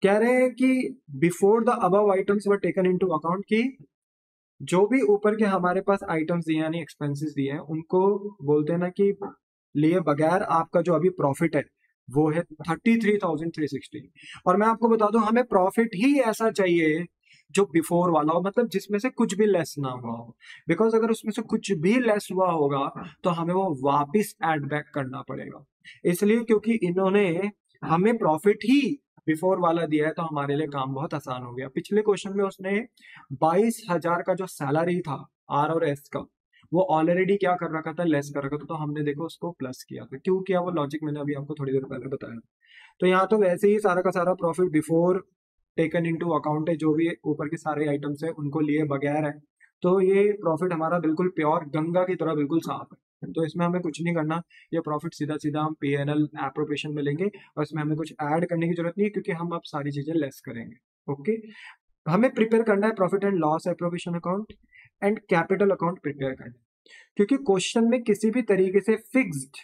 कह रहे हैं कि before the above items were taken into account, की जो भी ऊपर के हमारे पास आइटम्स दिए यानी एक्सपेंसेस दिए हैं उनको बोलते हैं ना कि लिए बगैर आपका जो अभी प्रॉफिट है वो है 33,360। और मैं आपको बता दूं हमें प्रॉफिट ही ऐसा चाहिए जो बिफोर वाला हो, मतलब जिसमें से कुछ भी लेस ना हुआ हो। बिकॉज अगर उसमें से कुछ भी लेस हुआ होगा तो हमें वो वापस ऐड बैक करना पड़ेगा। इसलिए क्योंकि इन्होंने हमें प्रॉफिट ही बिफोर वाला दिया है तो हमारे लिए काम बहुत आसान हो गया। पिछले क्वेश्चन में उसने 22,000 का जो सैलरी था आर और एस का वो ऑलरेडी क्या कर रखा था, लेस कर रखा था, तो हमने देखो उसको प्लस किया था। क्यों किया वो लॉजिक मैंने अभी आपको थोड़ी देर पहले बताया। तो यहाँ तो वैसे ही सारा का सारा profit before taken into account है, जो भी ऊपर के सारे आइटम्स है उनको लिए बगैर है। तो ये प्रॉफिट हमारा बिल्कुल प्योर गंगा की तरह बिल्कुल साफ है, तो इसमें हमें कुछ नहीं करना। ये प्रॉफिट सीधा सीधा हम पीएनएल एप्रोप्रिएशन में लेंगे और इसमें हमें कुछ ऐड करने की जरूरत नहीं है क्योंकि हम अब सारी चीजें लेस करेंगे। ओके, हमें प्रिपेयर करना है profit and loss appropriation account and capital account prepare करना है। क्योंकि क्वेश्चन में किसी भी तरीके से फिक्स्ड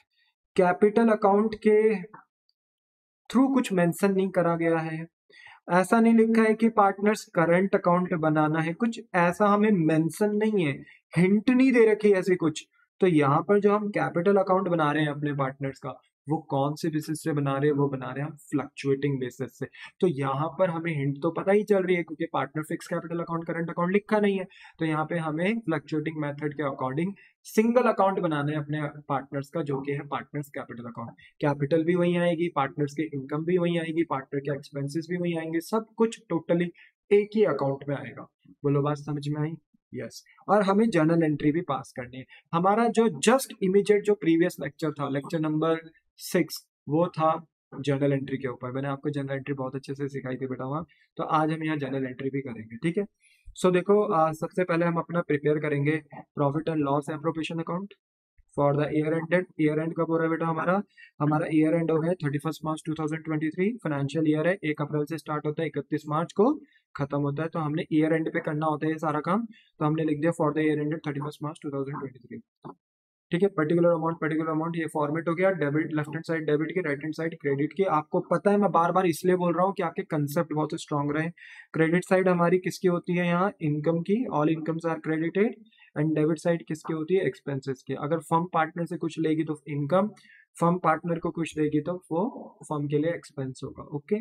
कैपिटल अकाउंट के थ्रू कुछ मेंशन नहीं करा गया है, ऐसा नहीं लिखा है कि पार्टनर्स करंट अकाउंट बनाना है, कुछ ऐसा हमें मेंशन नहीं है, हिंट नहीं दे रखी ऐसे कुछ। तो यहाँ पर जो हम कैपिटल अकाउंट बना रहे हैं अपने पार्टनर्स का, वो कौन से बेसिस से बना रहे हैं, वो बना रहे हैं हम फ्लक्चुएटिंग बेसिस से। तो यहाँ पर हमें हिंट तो पता ही चल रही है, क्योंकि partner fix capital account current account लिखा नहीं है। तो यहाँ पे हमें फ्लक्चुएटिंग मेथड के अकॉर्डिंग सिंगल अकाउंट बनाना है अपने पार्टनर्स का, जो कि है पार्टनर्स कैपिटल अकाउंट। कैपिटल भी वही आएगी, पार्टनर्स के इनकम भी वही आएगी, पार्टनर के एक्सपेंसेस भी वही आएंगे, सब कुछ टोटली एक ही अकाउंट में आएगा। बोलो बात समझ में आई? यस। और हमें जर्नल एंट्री भी पास करनी है। हमारा जो जस्ट इमीडिएट जो प्रीवियस लेक्चर था, लेक्चर नंबर 6, वो था जर्नल एंट्री के ऊपर। मैंने आपको जर्नल एंट्री बहुत अच्छे से सिखाई थी बेटा वहाँ। तो आज हम यहाँ जर्नल एंट्री भी करेंगे, ठीक है। सो देखो, सबसे पहले हम अपना प्रिपेयर करेंगे profit and loss appropriation account for the year ended. Year and कब हो रहा है बेटा हमारा ईयर एंड हो गया 31 मार्च 2023। फाइनेंशियल ईयर है, 1 अप्रैल से स्टार्ट होता है, 31 मार्च को खत्म होता है। तो हमने ईयर एंड पे करना होता है ये सारा काम, तो हमने लिख दिया फॉर द ईयर एंडेड 31 मार्च 2023, ठीक है। पर्टिकुलर अमाउंट ये फॉर्मेट हो गया, debit left hand side debit की, राइट हैंड साइड क्रेडिट की। आपको पता है मैं बार बार इसलिए बोल रहा हूँ कि आपके कंसेप्ट बहुत स्ट्रांग रहे। क्रेडिट साइड हमारी किसकी होती है यहाँ, इनकम की, all incomes are credited. And debit side किसकी होती है, एक्सपेंसेस की। अगर फर्म पार्टनर से कुछ लेगी तो इनकम, फर्म पार्टनर को कुछ देगी तो वो फर्म के लिए एक्सपेंस होगा। ओके,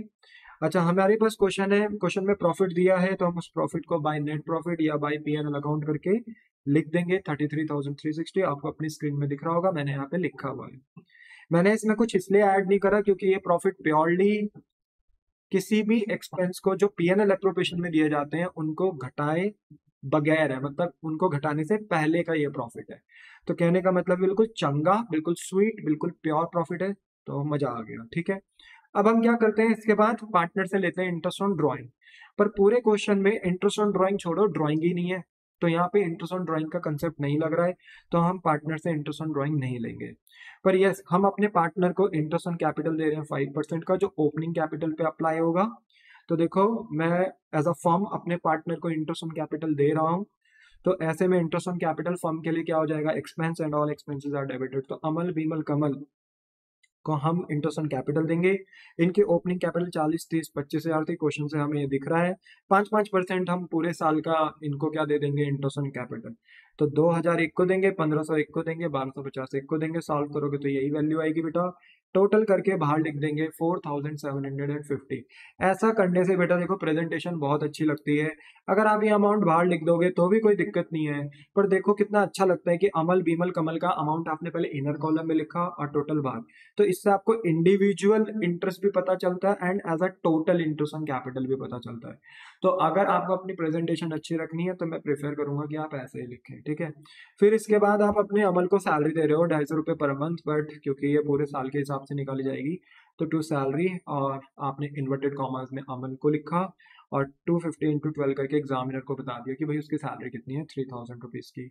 अच्छा हमारे पास क्वेश्चन है, क्वेश्चन में प्रॉफिट दिया है, तो हम उस प्रॉफिट को बाय नेट प्रॉफिट या बाय पीएनएल अकाउंट करके लिख देंगे 33,360। आपको अपनी स्क्रीन में दिख रहा होगा, मैंने यहाँ पे लिखा हुआ है। मैंने इसमें कुछ इसलिए ऐड नहीं करा क्योंकि ये प्रॉफिट प्योरली किसी भी एक्सपेंस को जो पीएनएल एप्रोप्रिएशन में दिए जाते हैं उनको घटाए बगैर है, मतलब उनको घटाने से पहले का ये प्रॉफिट है। तो कहने का मतलब बिल्कुल चंगा, बिल्कुल स्वीट, बिल्कुल प्योर प्रॉफिट है। तो मजा आ गया, ठीक है। अब हम क्या करते हैं, इसके बाद पार्टनर से लेते हैं इंटरेस्ट ऑन ड्राइंग। पर पूरे क्वेश्चन में इंटरेस्ट ऑन ड्राइंग छोड़ो, ड्राइंग ही नहीं है, तो यहाँ पे इंटरेस्ट ऑन ड्राइंग का कंसेप्ट नहीं लग रहा है, तो हम पार्टनर से इंटरेस्ट ऑन ड्राइंग नहीं लेंगे। पर यस, हम अपने पार्टनर को इंटरेस्ट ऑन कैपिटल दे रहे हैं 5% का, जो ओपनिंग कैपिटल पे अप्लाई होगा। तो देखो, मैं एज अ फर्म अपने पार्टनर को इंटरेस्ट ऑन कैपिटल दे रहा हूँ, तो ऐसे में इंटरेस्ट ऑन कैपिटल फर्म के लिए क्या हो जाएगा, expense and all expenses are debited. तो अमल बीमल कमल को हम इंटरेस्ट ऑन कैपिटल देंगे। इनकी ओपनिंग कैपिटल 40, 30, 25 हजार थी, क्वेश्चन से हमें ये दिख रहा है। 5% हम पूरे साल का इनको क्या दे देंगे, इंटरेस्ट ऑन कैपिटल। तो 2000 एक को देंगे, 1500 एक को देंगे, 1250 एक को देंगे। सॉल्व करोगे तो यही वैल्यू आएगी बेटा। टोटल करके बाहर लिख देंगे 4750। ऐसा करने से बेटा देखो प्रेजेंटेशन बहुत अच्छी लगती है। अगर आप ये अमाउंट बाहर लिख दोगे तो भी कोई दिक्कत नहीं है, पर देखो कितना अच्छा लगता है कि अमल बीमल कमल का अमाउंट आपने पहले इनर कॉलम में लिखा और टोटल बाहर। तो इससे आपको इंडिविजुअल इंटरेस्ट भी पता चलता है and as a total interest on capital भी पता चलता है। तो अगर आपको अपनी प्रेजेंटेशन अच्छी रखनी है तो मैं प्रेफर करूंगा कि आप ऐसे ही लिखें, ठीक है। फिर इसके बाद आप अपने अमल को सैलरी दे रहे हो 250 रुपये पर मंथ, बट क्योंकि ये पूरे साल के हिसाब से निकाली जाएगी तो टू सैलरी, और आपने इन्वर्टेड कॉमर्स में अमल को लिखा और 250 इंटू 12 करके एग्जामिनर को बता दिया कि भाई उसकी सैलरी कितनी है, 3000 रुपीज की।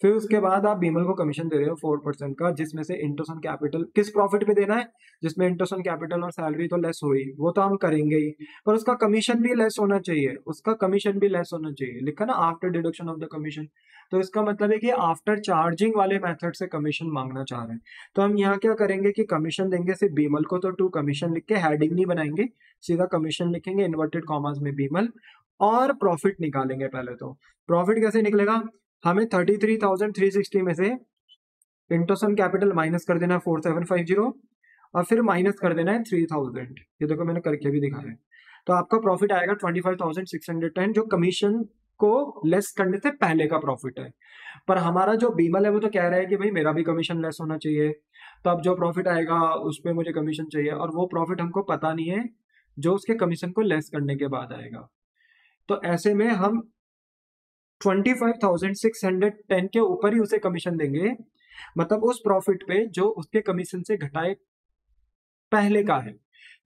फिर उसके बाद आप बीमल को कमीशन दे रहे हो 4% का, जिसमें से इंटरेस्ट ऑन कैपिटल किस प्रॉफिट पे देना है, जिसमें इंटरेस्ट ऑन कैपिटल और सैलरी तो लेस हुई, वो तो हम करेंगे ही, पर उसका कमीशन भी लेस होना चाहिए, उसका कमीशन भी लेस होना चाहिए। लिखा ना after deduction of the commission, तो इसका मतलब है कि आफ्टर चार्जिंग वाले मेथड से कमीशन मांगना चाह रहे हैं। तो हम यहाँ क्या करेंगे कि कमीशन देंगे सिर्फ बीमल को, तो टू कमीशन लिख के हेडिंग नहीं बनाएंगे, सीधा कमीशन लिखेंगे इन्वर्टेड कॉमर्स में बीमल, और प्रॉफिट निकालेंगे। पहले तो प्रॉफिट कैसे निकलेगा, हमें 33,360 में से इंटरेस्ट ऑन कैपिटल माइनस कर देना है 4750, और फिर माइनस कर देना है 3000। ये देखो मैंने करके भी दिखाया है। तो आपका प्रॉफिट आएगा 25,610, जो कमीशन को लेस करने से पहले का प्रॉफिट है। पर हमारा जो बीमल है वो तो कह रहा है कि भाई मेरा भी कमीशन लेस होना चाहिए, तो अब जो प्रॉफिट आएगा उस पर मुझे कमीशन चाहिए, और वो प्रॉफिट हमको पता नहीं है जो उसके कमीशन को लेस करने के बाद आएगा। तो ऐसे में हम 25,610 के ऊपर ही उसे कमीशन देंगे, मतलब उस प्रॉफिट पे जो उसके कमीशन से घटाए पहले का है,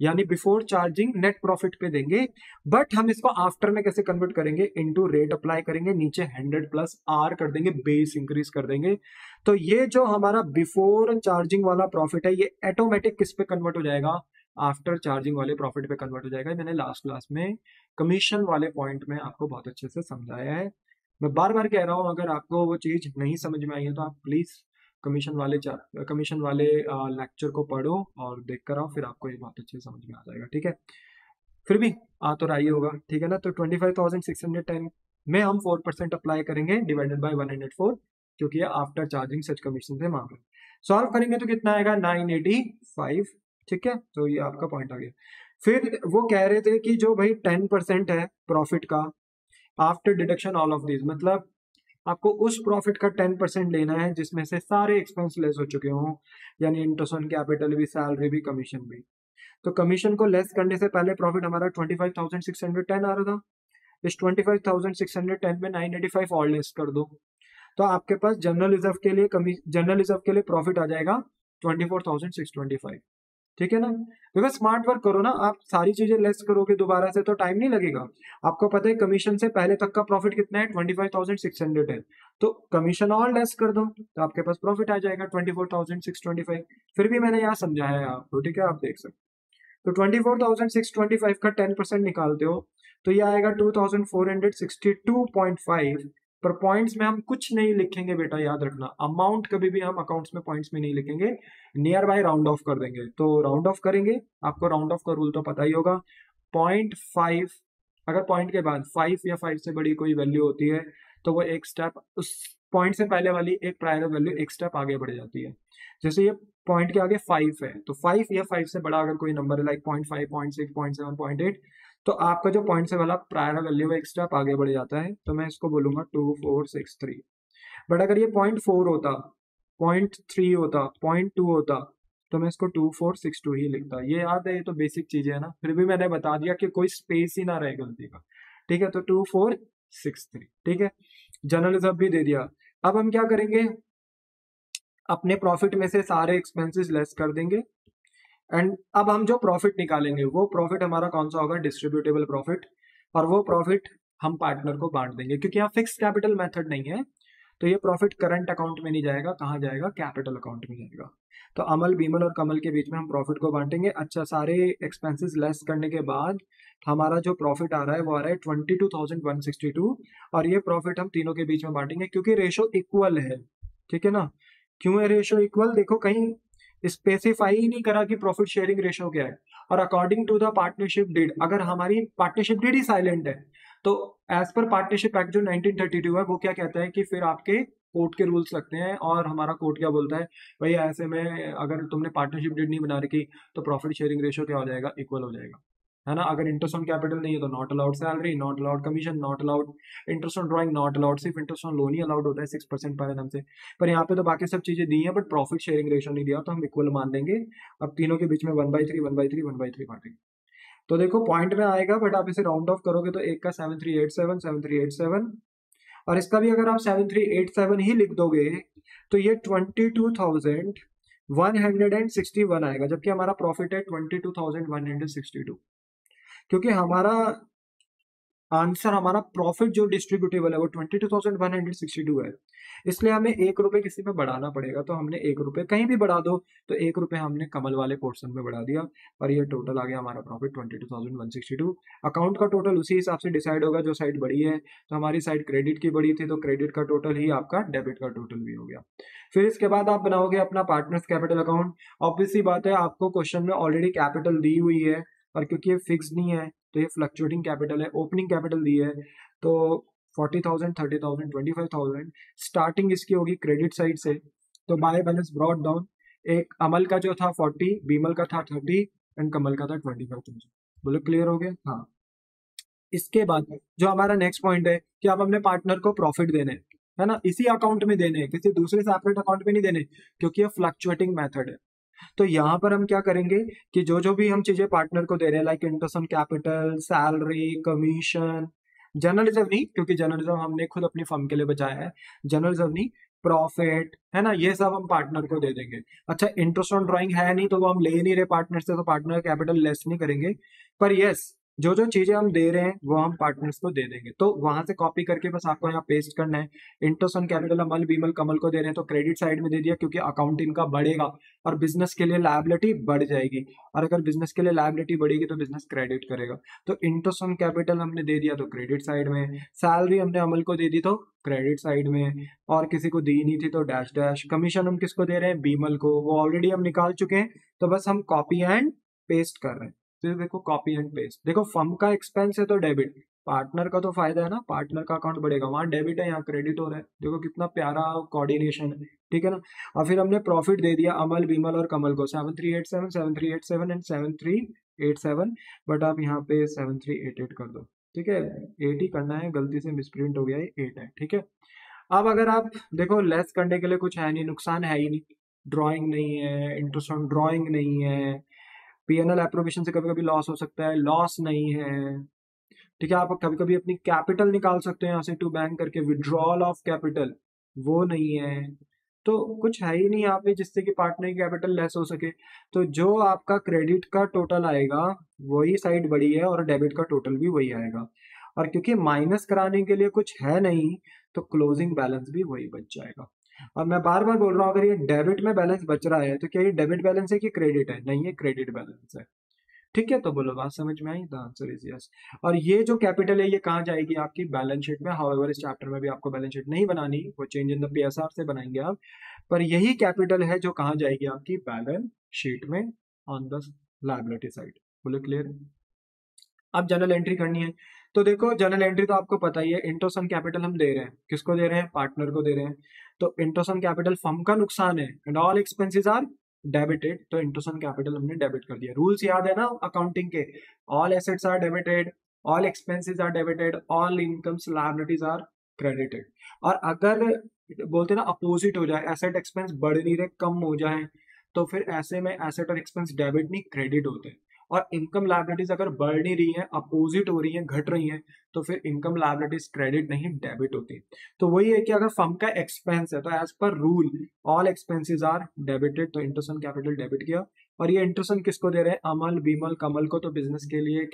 यानी बिफोर चार्जिंग नेट प्रॉफिट पे देंगे। बट हम इसको आफ्टर में कैसे कन्वर्ट करेंगे, इनटू रेट अप्लाई करेंगे, नीचे 100 प्लस आर कर देंगे, बेस इंक्रीज कर देंगे। तो ये जो हमारा बिफोर चार्जिंग वाला प्रॉफिट है ये ऑटोमेटिक किस पे कन्वर्ट हो जाएगा, आफ्टर चार्जिंग वाले प्रॉफिट पे कन्वर्ट हो जाएगा। मैंने लास्ट क्लास में कमीशन वाले पॉइंट में आपको बहुत अच्छे से समझाया है। मैं बार बार कह रहा हूँ, अगर आपको वो चीज नहीं समझ में आई है तो आप प्लीज कमीशन वाले लेक्चर को पढ़ो और देख कर आओ, फिर आपको ये बहुत अच्छे से समझ में आ जाएगा, ठीक है। फिर भी आ तो रहा ही होगा, ठीक है ना। तो 25,610 में हम 4% अप्लाई करेंगे डिवाइडेड बाय 104, क्योंकि ये आफ्टर चार्जिंग सच कमीशन से मांग रहे हैं। सॉल्व करेंगे तो कितना आएगा 985, ठीक है। तो ये आपका पॉइंट आ गया। फिर वो कह रहे थे कि जो भाई 10% है प्रॉफिट का after deduction all of this, मतलब आपको उस प्रॉफिट का 10% लेना है जिसमें से सारे एक्सपेंस लेस हो चुके हों, यानी इंटरेस्ट ऑन कैपिटल भी, सैलरी भी, कमीशन भी। तो कमीशन को लेस करने से पहले प्रॉफिट हमारा 25,610 आ रहा था। इस 25,610 में 985 और लेस कर दो, तो आपके पास जनरल रिजर्व के लिए प्रॉफिट आ जाएगा 24,625, ठीक है ना। देखो स्मार्ट वर्क करो ना, आप सारी चीजें लेस करोगे दोबारा से तो टाइम नहीं लगेगा। आपको पता है कमीशन से पहले तक का प्रॉफिट कितना है, 25,600 है, तो कमीशन और लेस कर दो तो आपके पास प्रॉफिट आ जाएगा 24,625। फिर भी मैंने यहाँ समझाया है आपको, ठीक है, आप देख सकते। तो 24,625 का 10% निकालते हो तो ये आएगा 2,462.5। पर पॉइंट्स में हम कुछ नहीं लिखेंगे बेटा, याद रखना, अमाउंट कभी भी हम अकाउंट्स में पॉइंट्स में नहीं लिखेंगे, नियर बाय राउंड ऑफ कर देंगे। तो राउंड ऑफ करेंगे, आपको राउंड ऑफ का रूल तो पता ही होगा, 0.5, अगर पॉइंट के बाद 5 या 5 से बड़ी कोई वैल्यू होती है तो वो एक स्टेप उस पॉइंट से पहले वाली एक प्रायर वैल्यू एक स्टेप आगे बढ़ जाती है। जैसे ये पॉइंट के आगे 5 है, तो 5 या 5 से बड़ा अगर कोई नंबर है, लाइक 0.5, 0.6, 0.7, 0.8, तो आपका जो पॉइंट से वाला प्रायर वैल्यू एक स्टेप आगे बढ़ जाता है, तो मैं इसको बोलूंगा 2463। बट अगर ये 0.4 होता, 0.3 होता, 0.2 होता, तो मैं इसको 2462 ही लिखता। ये याद है, ये तो बेसिक चीजें है ना, फिर भी मैंने बता दिया कि कोई स्पेस ही ना रहे गलती का, ठीक है। तो 2463, ठीक है। जनरल रिजर्व भी दे दिया। अब हम क्या करेंगे, अपने प्रॉफिट में से सारे एक्सपेंसेस लेस कर देंगे, एंड अब हम जो प्रॉफिट निकालेंगे वो प्रॉफिट हमारा कौन सा होगा, डिस्ट्रीब्यूटेबल प्रॉफिट, और वो प्रॉफिट हम पार्टनर को बांट देंगे, क्योंकि यहाँ फिक्स कैपिटल मेथड नहीं है, तो ये प्रॉफिट करंट अकाउंट में नहीं जाएगा, कहाँ जाएगा, कैपिटल अकाउंट में जाएगा। तो अमल, बीमल और कमल के बीच में हम प्रॉफिट को बांटेंगे। अच्छा, सारे एक्सपेंसेस लेस करने के बाद हमारा जो प्रॉफिट आ रहा है वो आ रहा है 22,162, और ये प्रॉफिट हम तीनों के बीच में बांटेंगे क्योंकि रेशो इक्वल है, ठीक है ना। क्यों है रेशो इक्वल, देखो कहीं स्पेसिफाई ही नहीं करा कि प्रॉफिट शेयरिंग रेशो क्या है। और according to the partnership deed, अगर हमारी पार्टनरशिप डीड ही साइलेंट है, तो एज पर पार्टनरशिप एक्ट जो 1932 है वो क्या कहता है कि फिर आपके कोर्ट के रूल्स लगते हैं, और हमारा कोर्ट क्या बोलता है, भाई ऐसे में अगर तुमने पार्टनरशिप डीड नहीं बना रखी तो प्रॉफिट शेयरिंग रेशो क्या हो जाएगा, इक्वल हो जाएगा, है ना। अगर इंटरेस्ट ऑन कैपिटल नहीं है तो not allowed salary, not allowed commission, not allowed interest on drawing, not allowed, सिर्फ इंटरेस्ट ऑन लोन ही अलाउड होता है 6% पर एनम से। पर यहाँ पे तो बाकी सब चीजें दी हैं, बट प्रॉफिट शेयरिंग रेशो नहीं दिया, तो हम इक्वल मान देंगे। अब तीनों के बीच में 1/3, 1/3, 1/3 बांटेंगे। तो देखो पॉइंट में आएगा, बट आप इसे राउंड ऑफ करोगे तो एक का 7387, 7387, और इसका भी अगर आप 7387 ही लिख दोगे तो ये 22,161 आएगा, जबकि हमारा प्रॉफिट है 22,162। क्योंकि हमारा आंसर, हमारा प्रॉफिट जो डिस्ट्रीब्यूटेबल है वो 22,162 है, इसलिए हमें 1 रुपए किसी में बढ़ाना पड़ेगा। तो हमने 1 रुपए कहीं भी बढ़ा दो, तो 1 रुपए हमने कमल वाले पोर्शन में बढ़ा दिया, और ये टोटल आ गया हमारा प्रॉफिट 22,162। अकाउंट का टोटल उसी हिसाब से डिसाइड होगा, जो साइड बड़ी है, तो हमारी साइड क्रेडिट की बड़ी थी तो क्रेडिट का टोटल ही आपका डेबिट का टोटल भी हो गया। फिर इसके बाद आप बनाओगे अपना पार्टनर्स कैपिटल अकाउंट। ऑब्वियसली बात है, आपको क्वेश्चन में ऑलरेडी कैपिटल दी हुई है, और क्योंकि ये फिक्स नहीं है तो ये फ्लक्चुएटिंग कैपिटल है, ओपनिंग कैपिटल दी है, तो 40,000, 30,000, 25,000 स्टार्टिंग इसकी होगी क्रेडिट साइड से। तो बाय बैलेंस ब्रॉट डाउन, एक अमल का जो था 40, बीमल का था 30, एंड कमल का था 25,000। बोलो क्लियर हो गया। हाँ, इसके बाद जो हमारा नेक्स्ट पॉइंट है कि आप अपने पार्टनर को प्रॉफिट देने, है ना, इसी अकाउंट में देने, किसी दूसरे सेपरेट अकाउंट में नहीं देने, क्योंकि ये फ्लक्चुएटिंग मेथड है। तो यहाँ पर हम क्या करेंगे कि जो जो भी हम चीजें पार्टनर को दे रहे हैं, like interest on capital, salary, commission, general reserve नहीं, क्योंकि जनरल रिजर्व हमने खुद अपनी फर्म के लिए बचाया है, जनरल रिजर्व नहीं, प्रॉफिट, है ना, ये सब हम पार्टनर को दे देंगे। अच्छा, इंटरेस्ट ऑन ड्राइंग है नहीं तो वो हम ले नहीं रहे पार्टनर से, तो पार्टनर कैपिटल लेस नहीं करेंगे। पर यस, जो जो चीजें हम दे रहे हैं वो हम पार्टनर्स को दे देंगे। तो वहां से कॉपी करके बस आपको यहाँ पेस्ट करना है। इंटरेस्ट ऑन कैपिटल अमल बीमल कमल को दे रहे हैं तो क्रेडिट साइड में दे दिया, क्योंकि अकाउंट इनका बढ़ेगा और बिजनेस के लिए लायबिलिटी बढ़ जाएगी, और अगर बिजनेस के लिए लायबिलिटी बढ़ेगी तो बिजनेस क्रेडिट करेगा। तो इंटरेस्ट ऑन कैपिटल हमने दे दिया तो क्रेडिट साइड में, सैलरी हमने अमल को दे दी तो क्रेडिट साइड में, और किसी को दी नहीं थी तो डैश डैश। कमीशन हम किसको दे रहे हैं? बीमल को, वो ऑलरेडी हम निकाल चुके हैं, तो बस हम कॉपी एंड पेस्ट कर रहे हैं। तो देखो कॉपी एंड पेस्ट, देखो फर्म का एक्सपेंस है तो डेबिट, पार्टनर का तो फायदा है ना, पार्टनर का अकाउंट बढ़ेगा, वहां डेबिट है यहाँ क्रेडिट हो रहा है। देखो कितना प्यारा कोऑर्डिनेशन है, ठीक है ना। और फिर हमने प्रॉफिट दे दिया अमल बीमल और कमल को 7387 7387 एंड 7387, बट आप यहाँ पे 7388 कर दो, ठीक है। 8 ही करना है, गलती से मिसप्रिंट हो गया है, 8 है, ठीक है। अब अगर आप देखो लेस करने के लिए कुछ है नहीं, नुकसान है ही नहीं, ड्राइंग नहीं है, इंटरेस्ट ऑन ड्राइंग नहीं है, पीएनएल एप्रोप्रिएशन से कभी कभी लॉस हो सकता है, लॉस नहीं है, ठीक है। आप कभी कभी अपनी कैपिटल निकाल सकते हैं यहाँ से टू बैंक करके, विड्रॉल ऑफ कैपिटल वो नहीं है, तो कुछ है ही नहीं यहाँ पे जिससे कि पार्टनर की कैपिटल लेस हो सके। तो जो आपका क्रेडिट का टोटल आएगा वही साइड बड़ी है और डेबिट का टोटल भी वही आएगा, और क्योंकि माइनस कराने के लिए कुछ है नहीं तो क्लोजिंग बैलेंस भी वही बच जाएगा। और मैं बार बार बोल रहा हूँ, अगर ये डेबिट में बैलेंस बच रहा है तो क्या ये डेबिट बैलेंस है कि क्रेडिट है? नहीं, ये क्रेडिट बैलेंस है, ठीक है। तो बोलो बात समझ में आई? The answer is yes. और ये जो कैपिटल है ये कहाँ जाएगी? आपकी बैलेंस शीट में। हाउएवर इस चैप्टर में भी आपको बैलेंस शीट नहीं बनानी, वो चेंज इन द पीएसआर से बनाएंगे आप, पर यही कैपिटल है जो कहाँ जाएगी? आपकी बैलेंस शीट में ऑन द लायबिलिटी साइड। बोलो क्लियर? अब जनरल एंट्री करनी है, तो देखो जनरल एंट्री तो आपको पता ही है, इंटरेस्ट ऑन कैपिटल हम दे रहे हैं, किसको दे रहे हैं? पार्टनर को दे रहे हैं। तो इंटरेस्ट ऑन कैपिटल फर्म का नुकसान है and all expenses are debited, तो इंटरेस्ट ऑन कैपिटल हमने डेबिट कर दिया। रूल्स याद है ना अकाउंटिंग के? All assets are debited, all expenses are debited, all incomes liabilities are credited. और अगर बोलते हैं ना अपोजिट हो जाए, एसेट एक्सपेंस बढ़ नहीं रहे कम हो जाए, तो फिर ऐसे में एसेट और एक्सपेंस डेबिट नहीं क्रेडिट होते हैं। और इनकम लायबिलिटीज अगर बढ़ नहीं रही है, अपोजिट हो रही है, घट रही है, तो फिर इनकम लायबिलिटीज क्रेडिट नहीं डेबिट होती। तो वही है कि अगर फर्म का एक्सपेंस है तो as per rule all expenses are debited, तो इंटरेस्ट ऑन कैपिटल डेबिट किया। और ये इंटरेस्ट ऑन किसको दे रहे हैं? अमल बीमल कमल को। तो बिजनेस के लिए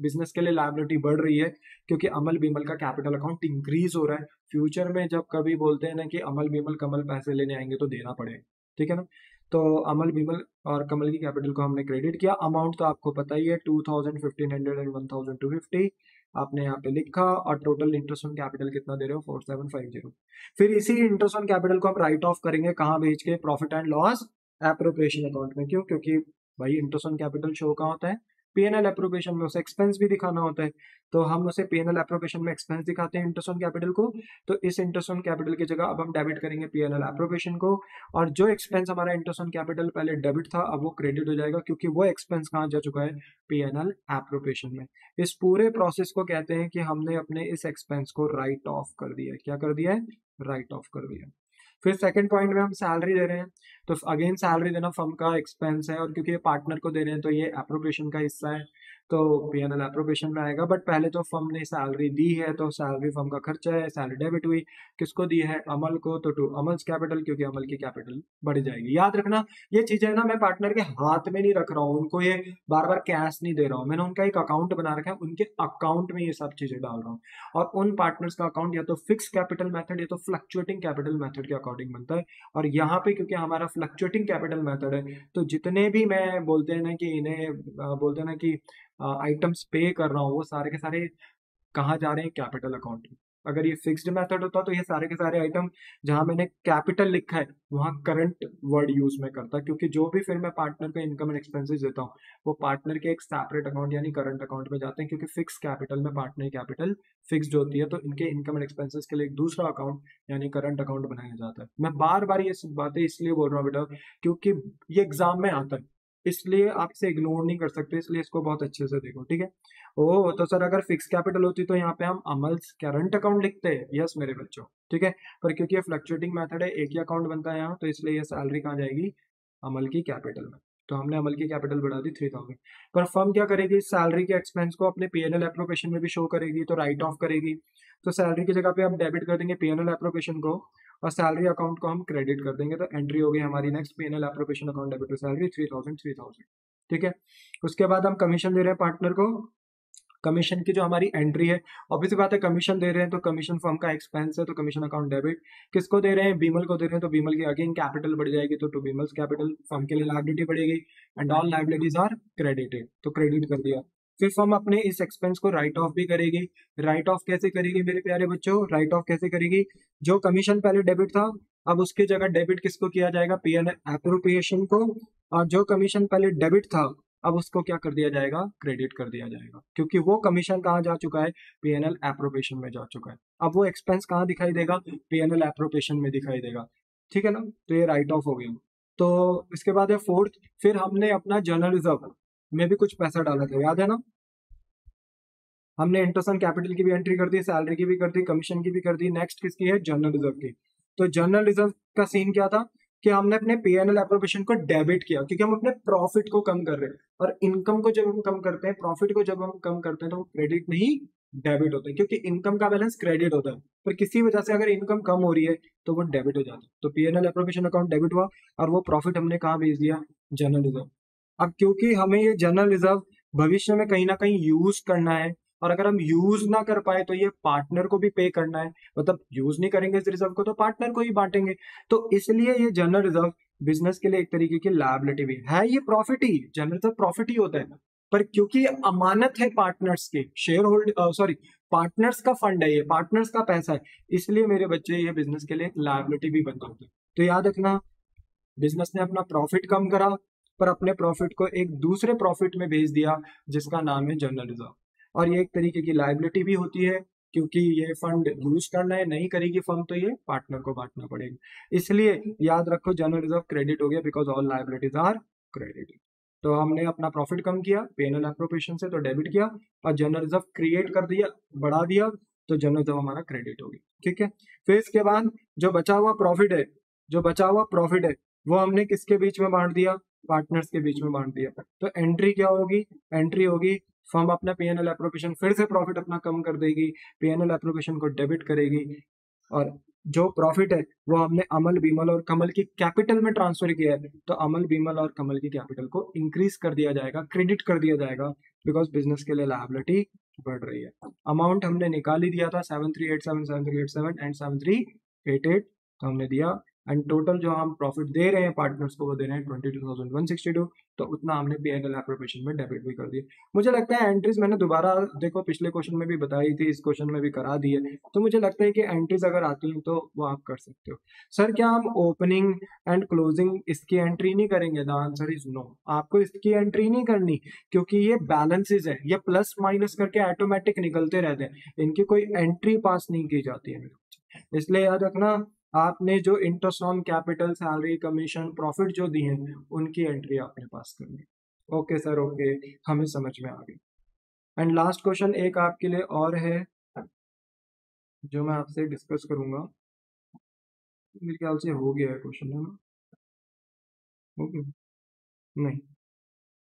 बिजनेस के लिए लायबिलिटी बढ़ रही है, क्योंकि अमल बीमल का कैपिटल अकाउंट इंक्रीज हो रहा है। फ्यूचर में जब कभी बोलते हैं ना कि अमल बीमल कमल पैसे लेने आएंगे तो देना पड़ेगा, ठीक है ना। तो अमल बीमल और कमल की कैपिटल को हमने क्रेडिट किया। अमाउंट तो आपको पता ही है, 2000 1500 एंड 1250 आपने यहाँ पे लिखा, और टोटल इंटरेस्ट ऑन कैपिटल कितना दे रहे हो? 4750। फिर इसी इंटरेस्ट ऑन कैपिटल को हम राइट ऑफ करेंगे, कहाँ भेज के? Profit and loss appropriation account में। क्यों? क्योंकि भाई इंटरेस्ट ऑन कैपिटल शो कहाँ होता है? पीएनएल एप्रोप्रिएशन में, उसे एक्सपेंस भी दिखाना होता है, तो हम उसे पीएनएल एप्रोप्रिएशन में एक्सपेंस दिखाते हैं इंटरेस्ट ऑन कैपिटल को। तो इस इंटरेस्ट ऑन कैपिटल की जगह अब हम डेबिट करेंगे पीएनएल एप्रोप्रिएशन को, और जो एक्सपेंस हमारा इंटरेस्ट ऑन कैपिटल पहले डेबिट था अब वो क्रेडिट हो जाएगा, क्योंकि वो एक्सपेंस कहाँ जा चुका है? पीएनएल एप्रोप्रिएशन में। इस पूरे प्रोसेस को कहते हैं कि हमने अपने इस एक्सपेंस को राइट ऑफ कर दिया है। क्या कर दिया है? राइट ऑफ कर दिया। फिर सेकंड पॉइंट में हम सैलरी दे रहे हैं, तो अगेन सैलरी देना फर्म का एक्सपेंस है, और क्योंकि ये पार्टनर को दे रहे हैं तो ये एप्रोप्रिएशन का हिस्सा है, तो पीएनएल एप्रोप्रिएशन में आएगा। बट पहले तो फर्म ने सैलरी दी है तो सैलरी फर्म का खर्चा है, सैलरी डेबिट हुई, किसको दी है? अमल को, तो टू अमल्स कैपिटल, क्योंकि अमल की कैपिटल बढ़ जाएगी। याद रखना ये चीजें ना मैं पार्टनर के हाथ में नहीं रख रहा हूँ, उनको ये बार बार कैश नहीं दे रहा हूँ, मैंने उनका एक अकाउंट बना रखा है, उनके अकाउंट में ये सब चीजें डाल रहा हूँ। और उन पार्टनर्स का अकाउंट या तो फिक्स कैपिटल मेथड या तो फ्लक्चुएटिंग कैपिटल मेथड के अकॉर्डिंग बनता है। और यहाँ पे क्योंकि हमारा फ्लक्चुएटिंग कैपिटल मेथड है, तो जितने भी मैं बोलते हैं ना कि इन्हें बोलते हैं ना कि आइटम्स पे कर रहा हूँ, वो सारे के सारे कहाँ जा रहे हैं? कैपिटल अकाउंट में। अगर ये फिक्स्ड मेथड होता तो ये सारे के सारे आइटम जहां मैंने कैपिटल लिखा है वहां करंट वर्ड यूज में करता, क्योंकि जो भी फिर मैं पार्टनर को इनकम एंड एक्सपेंसेस देता हूँ वो पार्टनर के एक सेपरेट अकाउंट यानी करंट अकाउंट में जाते हैं, क्योंकि फिक्स कैपिटल में पार्टनर कैपिटल फिक्स्ड होती है, तो इनके इनकम एंड एक्सपेंसेस के लिए एक दूसरा अकाउंट यानी करंट अकाउंट बनाया जाता है। मैं बार बार ये बातें इसलिए बोल रहा हूँ बेटा, क्योंकि ये एग्जाम में आता है, इसलिए आप इसे इग्नोर नहीं कर सकते, इसलिए इसको बहुत अच्छे से देखो, ठीक है। ओ तो सर अगर फिक्स कैपिटल होती तो यहाँ पे हम अमल्स करंट अकाउंट लिखते हैं, यस मेरे बच्चों, ठीक है। पर क्योंकि ये फ्लक्चुएटिंग मेथड है, एक ही अकाउंट बनता है यहाँ, तो इसलिए ये सैलरी कहाँ जाएगी? अमल की कैपिटल में। तो हमने अमल की कैपिटल बढ़ा दी 3000। पर फर्म क्या करेगी? सैलरी के एक्सपेंस को अपने पीएनएल एप्रोप्रिएशन में भी शो करेगी, तो राइट ऑफ करेगी। तो सैलरी की जगह पे हम डेबिट कर देंगे पीएनएल एप्रोप्रिएशन को, और सैलरी अकाउंट को हम क्रेडिट कर देंगे। तो एंट्री हो गई हमारी next, PNL appropriation account debit to salary 3000 3000, ठीक है। उसके बाद हम कमीशन दे रहे हैं पार्टनर को, कमीशन की जो हमारी एंट्री है, ऑब्वियसली बात है कमीशन दे रहे हैं तो कमीशन फर्म का एक्सपेंस है, तो कमीशन अकाउंट डेबिट। किसको दे रहे हैं? बीमल को दे रहे हैं, तो बीमल की अगेन कैपिटल बढ़ जाएगी, तो टू बीमल्स कैपिटल, फर्म के लिए लायबिलिटी बढ़ेगी, and all liabilities are credited, तो क्रेडिट कर दिया। फिर फर्म अपने इस एक्सपेंस को राइट ऑफ भी करेगी। राइट ऑफ कैसे करेगी मेरे प्यारे बच्चों? राइट ऑफ कैसे करेगी? जो कमीशन पहले डेबिट था, अब उसकी जगह डेबिट किसको किया जाएगा? पीएनएल एप्रोप्रिएशन को। और जो कमीशन पहले डेबिट था, अब उसको क्या कर दिया जाएगा? क्रेडिट कर दिया जाएगा, क्योंकि वो कमीशन कहाँ जा चुका है? पीएनएल एप्रोप्रिएशन में जा चुका है। अब वो एक्सपेंस कहाँ दिखाई देगा? पीएनएल एप्रोप्रिएशन में दिखाई देगा, ठीक है ना? तो ये राइट ऑफ हो गया। तो इसके बाद है फोर्थ, फिर हमने अपना जनरल रिजर्व में भी कुछ पैसा डाला था, याद है ना? हमने इंटरेस्ट ऑन कैपिटल की भी एंट्री कर दी, सैलरी की भी कर दी, कमीशन की भी कर दी। नेक्स्ट किसकी है? जनरल रिजर्व की। तो जनरल रिजर्व का सीन क्या था कि हमने अपने पीएनएल एप्रोप्रिएशन को डेबिट किया, क्योंकि हम अपने प्रॉफिट को कम कर रहे हैं, और इनकम को जब हम कम करते हैं, प्रॉफिट को जब हम कम करते हैं, तो वो क्रेडिट नहीं डेबिट होता है, क्योंकि इनकम का बैलेंस क्रेडिट होता है, पर किसी वजह से अगर इनकम कम हो रही है तो वो डेबिट हो जाता है। तो पीएनएल एप्रोप्रिएशन अकाउंट डेबिट हुआ, और वो प्रॉफिट हमने कहाँ भेज दिया? General reserve. अब क्योंकि हमें ये जनरल रिजर्व भविष्य में कहीं ना कहीं यूज करना है, और अगर हम यूज ना कर पाए तो ये पार्टनर को भी पे करना है, मतलब यूज नहीं करेंगे इस रिजर्व को तो पार्टनर को ही बांटेंगे, तो इसलिए ये जनरल रिजर्व बिजनेस के लिए एक तरीके की लायबिलिटी भी है। ये प्रॉफिट ही, जनरल रिजर्व प्रॉफिट ही होता है, पर क्योंकि ये अमानत है पार्टनर्स के, शेयर होल्ड सॉरी पार्टनर्स का फंड है, ये पार्टनर्स का पैसा है, इसलिए मेरे बच्चे ये बिजनेस के लिए एक लायबिलिटी भी बन जाती है। तो याद रखना, बिजनेस ने अपना प्रॉफिट कम करा, पर अपने प्रॉफिट को एक दूसरे प्रॉफिट में भेज दिया, जिसका नाम है जनरल रिजर्व। और ये एक तरीके की लायबिलिटी भी होती है, क्योंकि ये फंड यूज करना है, नहीं करेगी फर्म तो ये पार्टनर को बांटना पड़ेगा। इसलिए याद रखो, जनरल रिजर्व क्रेडिट हो गया, because all liabilities are credited. तो हमने अपना प्रॉफिट कम किया पीएनएल एप्रोप्रिएशन से, तो डेबिट किया, और जनरल रिजर्व क्रिएट कर दिया, बढ़ा दिया, तो जनरल रिजर्व हमारा क्रेडिट हो गया, ठीक है। फिर इसके बाद जो बचा हुआ प्रॉफिट है, जो बचा हुआ प्रॉफिट है वो हमने किसके बीच में बांट दिया? पार्टनर्स के बीच में बांट दिया। तो एंट्री क्या होगी? एंट्री होगी, फर्म अपना पीएनएल एप्रोप्रिएशन फिर से प्रॉफिट अपना कम कर देगी, पीएनएल एप्रोप्रिएशन को डेबिट करेगी, और जो प्रॉफिट है वो हमने अमल बीमल और कमल की कैपिटल में ट्रांसफर किया है, तो अमल बीमल और कमल की कैपिटल को इंक्रीज कर दिया जाएगा, क्रेडिट कर दिया जाएगा, बिकॉज बिजनेस के लिए लायबिलिटी बढ़ रही है। अमाउंट हमने निकाल ही दिया था, 7387 एंड 7388, तो हमने दिया, एंड टोटल जो हम प्रॉफिट दे रहे हैं पार्टनर्स को वो दे रहे हैं 22,162, तो उतना हमने पीएनएल एप्रोप्रिएशन में डेबिट भी कर दिया। मुझे लगता है एंट्रीज मैंने दोबारा देखो पिछले क्वेश्चन में भी बताई थी, इस क्वेश्चन में भी करा दी है, तो मुझे लगता है कि एंट्रीज अगर आती हैं तो वो आप कर सकते हो। सर क्या हम ओपनिंग एंड क्लोजिंग इसकी एंट्री नहीं करेंगे? द आंसर इज नो, आपको इसकी एंट्री नहीं करनी, क्योंकि ये बैलेंसेज है, ये प्लस माइनस करके ऑटोमेटिक निकलते रहते हैं, इनकी कोई एंट्री पास नहीं की जाती है। इसलिए याद रखना, आपने जो interest on capital, salary, commission, profit जो दिए हैं उनकी एंट्री आपने पास करनी। ओके सर, ओके, हमें समझ में आ गई। एंड लास्ट क्वेश्चन एक आपके लिए और है जो मैं आपसे डिस्कस करूंगा, मेरे ख्याल से हो गया है क्वेश्चन, है ना? ओके, नहीं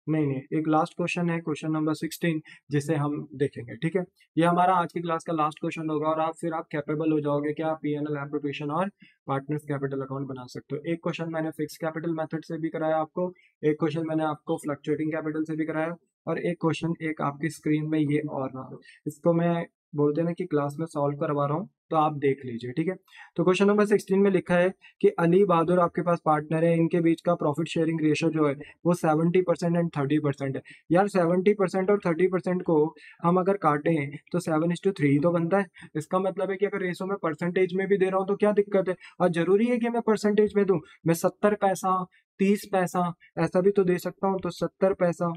नहीं नहीं, एक लास्ट क्वेश्चन है, क्वेश्चन नंबर 16, जिसे हम देखेंगे, ठीक है। ये हमारा आज की क्लास का लास्ट क्वेश्चन होगा, और आप फिर आप कैपेबल हो जाओगे कि आप पीएनएल एप्रोप्रिएशन और पार्टनर्स कैपिटल अकाउंट बना सकते हो। एक क्वेश्चन मैंने फिक्स कैपिटल मेथड से भी कराया आपको, एक क्वेश्चन मैंने आपको फ्लक्चुएटिंग कैपिटल से भी कराया, और एक क्वेश्चन एक आपकी स्क्रीन में ये और रहा, इसको मैं बोलते हैं ना कि क्लास में सॉल्व करवा रहा हूँ, तो आप देख लीजिए, ठीक है। तो क्वेश्चन नंबर 16 में लिखा है कि अली बहादुर आपके पास पार्टनर है, इनके बीच का प्रॉफिट शेयरिंग रेशियो जो है वो 70% एंड 30% है। यार 70% और 30% को हम अगर काटें तो 7:3 तो बनता है। इसका मतलब है कि अगर रेशो में परसेंटेज में भी दे रहा हूँ तो क्या दिक्कत है? और जरूरी है कि मैं परसेंटेज में दूं? मैं 70 पैसा, 30 पैसा ऐसा भी तो दे सकता हूँ। तो 70 पैसा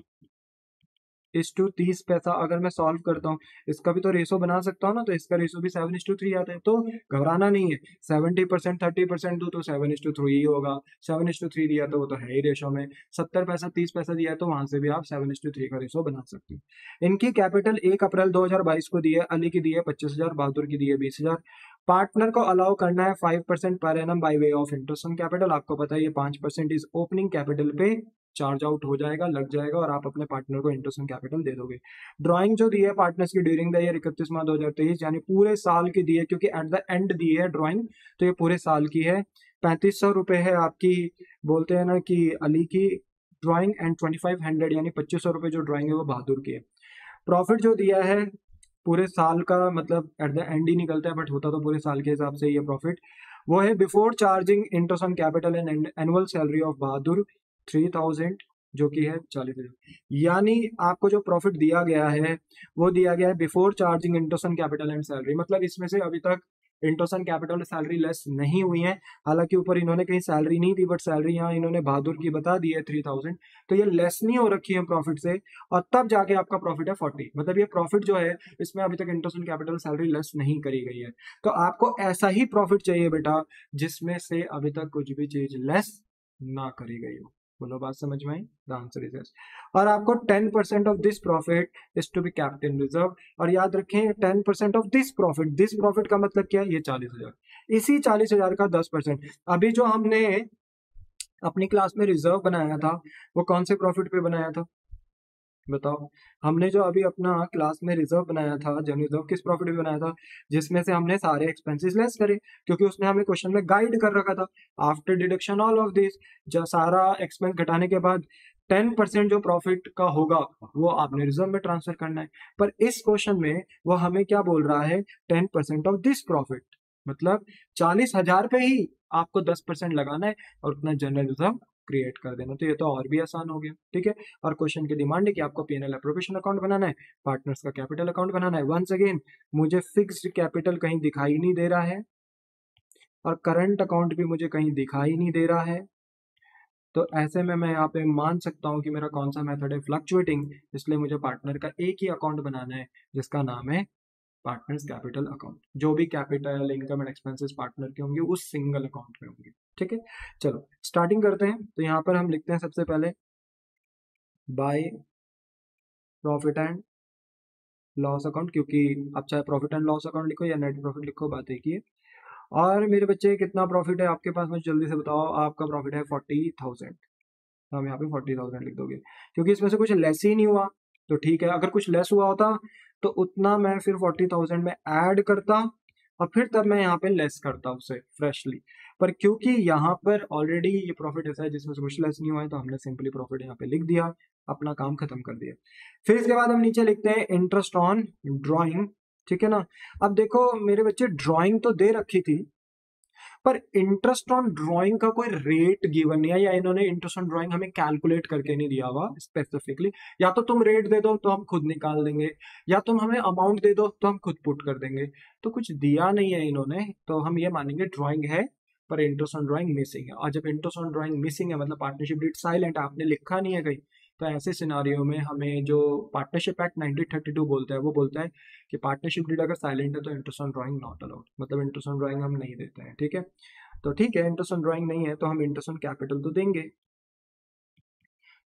इस टू 30 पैसा अगर मैं सॉल्व करता हूँ, इसका भी तो रेशो बना सकता हूँ ना, तो इसका रेशो भी 7:3 आता है। तो घबराना नहीं है, 70% 30% दो तो 7:3 ही होगा, 7:3 दिया तो वो तो है ही रेशो में, 70 पैसा 30 पैसा दिया है तो वहां से भी आप 7:3 का रेशो बना सकते हो। इनकी कैपिटल 1 अप्रैल 2022 को दी है, अली की दी है 25,000, बहादुर की दी है 20,000। पार्टनर को अलाउ करना है 5% per annum by way of interest on capital. आपको पता है ये 5% इज ओपनिंग कैपिटल पे चार्ज आउट हो जाएगा, लग जाएगा, और आप अपने पार्टनर को इंटरेस्ट ऑन कैपिटल दे दोगे। ड्राइंग जो दी है पार्टनर्स की ड्यूरिंग द ईयर 31 मार्च 2023, यानी पूरे साल की दी है, क्योंकि एट द एंड दी है ड्राइंग, तो ये पूरे साल की है। 3500 रुपये है आपकी, बोलते हैं ना कि अली की ड्राइंग, एंड 2500 यानी 2500 रुपये जो ड्राइंग है वो बहादुर की है। प्रॉफिट जो दिया है पूरे साल का, मतलब एट द एंड ही निकलता है, बट होता तो पूरे साल के हिसाब से ये प्रॉफिट, वो है before charging interest on capital and annual salary of Bahadur 3000, जो कि है 40,000। यानी आपको जो प्रॉफिट दिया गया है वो दिया गया है before charging interest on capital and salary, मतलब इसमें से अभी तक interest on capital salary less नहीं हुई है। हालांकि ऊपर इन्होंने कहीं सैलरी नहीं दी, बट सैलरी यहाँ इन्होंने बहादुर की बता दी है 3000, तो ये लेस नहीं हो रखी है प्रॉफिट से, और तब जाके आपका प्रॉफिट है 40। मतलब ये प्रॉफिट जो है इसमें अभी तक interest on capital salary less नहीं करी गई है। तो आपको ऐसा ही प्रॉफिट चाहिए बेटा जिसमें से अभी तक कुछ भी चीज लेस ना करी गई हो। बोलो बात समझ में आई? The answer is yes. और आपको 10% of this profit is to be kept in reserve. और याद रखें 10% ऑफ दिस प्रॉफिट का मतलब क्या है? ये 40,000। इसी 40,000 का 10%। अभी जो हमने अपनी क्लास में रिजर्व बनाया था वो कौन से प्रॉफिट पे बनाया था बताओ? हमने जो अभी अपना क्लास में रिजर्व बनाया था, जनरल रिजर्व किस प्रॉफिट पे बनाया था? जिसमें से हमने सारे एक्सपेंसेस लेस करे, क्योंकि उसने हमें क्वेश्चन में गाइड कर रखा था after deduction all of this, जो सारा एक्सपेंस घटाने के बाद 10% जो प्रॉफिट का होगा वो आपने रिजर्व में ट्रांसफर करना है। पर इस क्वेश्चन में वो हमें क्या बोल रहा है? 10% ऑफ दिस प्रॉफिट, मतलब 40,000 पे ही आपको 10% लगाना है और उतना जनरल रिजर्व क्रिएट कर देना। तो ये तो और भी आसान हो गया, ठीक है। और क्वेश्चन की डिमांड है कि आपको पीएनएल अप्रोप्रिएशन अकाउंट बनाना है, पार्टनर्स का कैपिटल अकाउंट बनाना है। वंस अगेन मुझे फिक्स्ड कैपिटल कहीं दिखाई नहीं दे रहा है और करंट अकाउंट भी मुझे कहीं दिखाई नहीं दे रहा है, तो ऐसे में मैं यहाँ पे मान सकता हूँ कि मेरा कौन सा मेथड है? फ्लक्चुएटिंग। इसलिए मुझे पार्टनर का एक ही अकाउंट बनाना है जिसका नाम है पार्टनर्स कैपिटल अकाउंट। जो भी capital income and expenses partner के होंगे उस सिंगल अकाउंट में होंगे, ठीक है। चलो स्टार्टिंग करते हैं। तो यहाँ पर हम लिखते हैं सबसे पहले by profit and loss account, क्योंकि आप चाहे प्रॉफिट एंड लॉस अकाउंट लिखो या नेट प्रॉफिट लिखो, बात एक ही है। और मेरे बच्चे कितना प्रॉफिट है आपके पास? मुझे जल्दी से बताओ। आपका प्रॉफिट है 40,000, तो हम यहाँ पे 40,000 लिख दोगे, क्योंकि इसमें से कुछ लेस ही नहीं हुआ। तो ठीक है, अगर कुछ लेस हुआ होता तो उतना मैं फिर 40,000 में ऐड करता और फिर तब मैं यहाँ पे लेस करता उसे फ्रेशली। पर क्योंकि यहाँ पर ऑलरेडी ये प्रॉफिट ऐसा है जिसमें से कुछ लेस नहीं हुआ है, तो हमने सिंपली प्रॉफिट यहाँ पे लिख दिया, अपना काम खत्म कर दिया। फिर इसके बाद हम नीचे लिखते हैं इंटरेस्ट ऑन ड्रॉइंग, ठीक है ना। अब देखो मेरे बच्चे, ड्रॉइंग तो दे रखी थी पर इंटरेस्ट ऑन ड्राइंग का कोई रेट गिवन नहीं है, या इन्होंने इंटरेस्ट ऑन ड्राइंग हमें कैलकुलेट करके नहीं दिया हुआ स्पेसिफिकली। या तो तुम रेट दे दो तो हम खुद निकाल देंगे, या तुम हमें अमाउंट दे दो तो हम खुद पुट कर देंगे। तो कुछ दिया नहीं है इन्होंने, तो हम ये मानेंगे ड्राइंग है पर इंटरेस्ट ऑन ड्राइंग मिसिंग है। और जब इंटरेस्ट ऑन ड्राइंग मिसिंग है मतलब पार्टनरशिप डीड साइलेंट, आपने लिखा नहीं है कहीं, तो ऐसे सिनारियो में हमें जो पार्टनरशिप एक्ट 1932 बोलता है वो बोलता है कि पार्टनरशिप डीड अगर साइलेंट है तो interest on drawing not allowed, मतलब इंटरेस्ट ऑन ड्राइंग हम नहीं देते हैं, ठीक है। तो ठीक है, इंटरेस्ट ऑन ड्राइंग नहीं है तो हम इंटरेस्ट ऑन कैपिटल तो देंगे,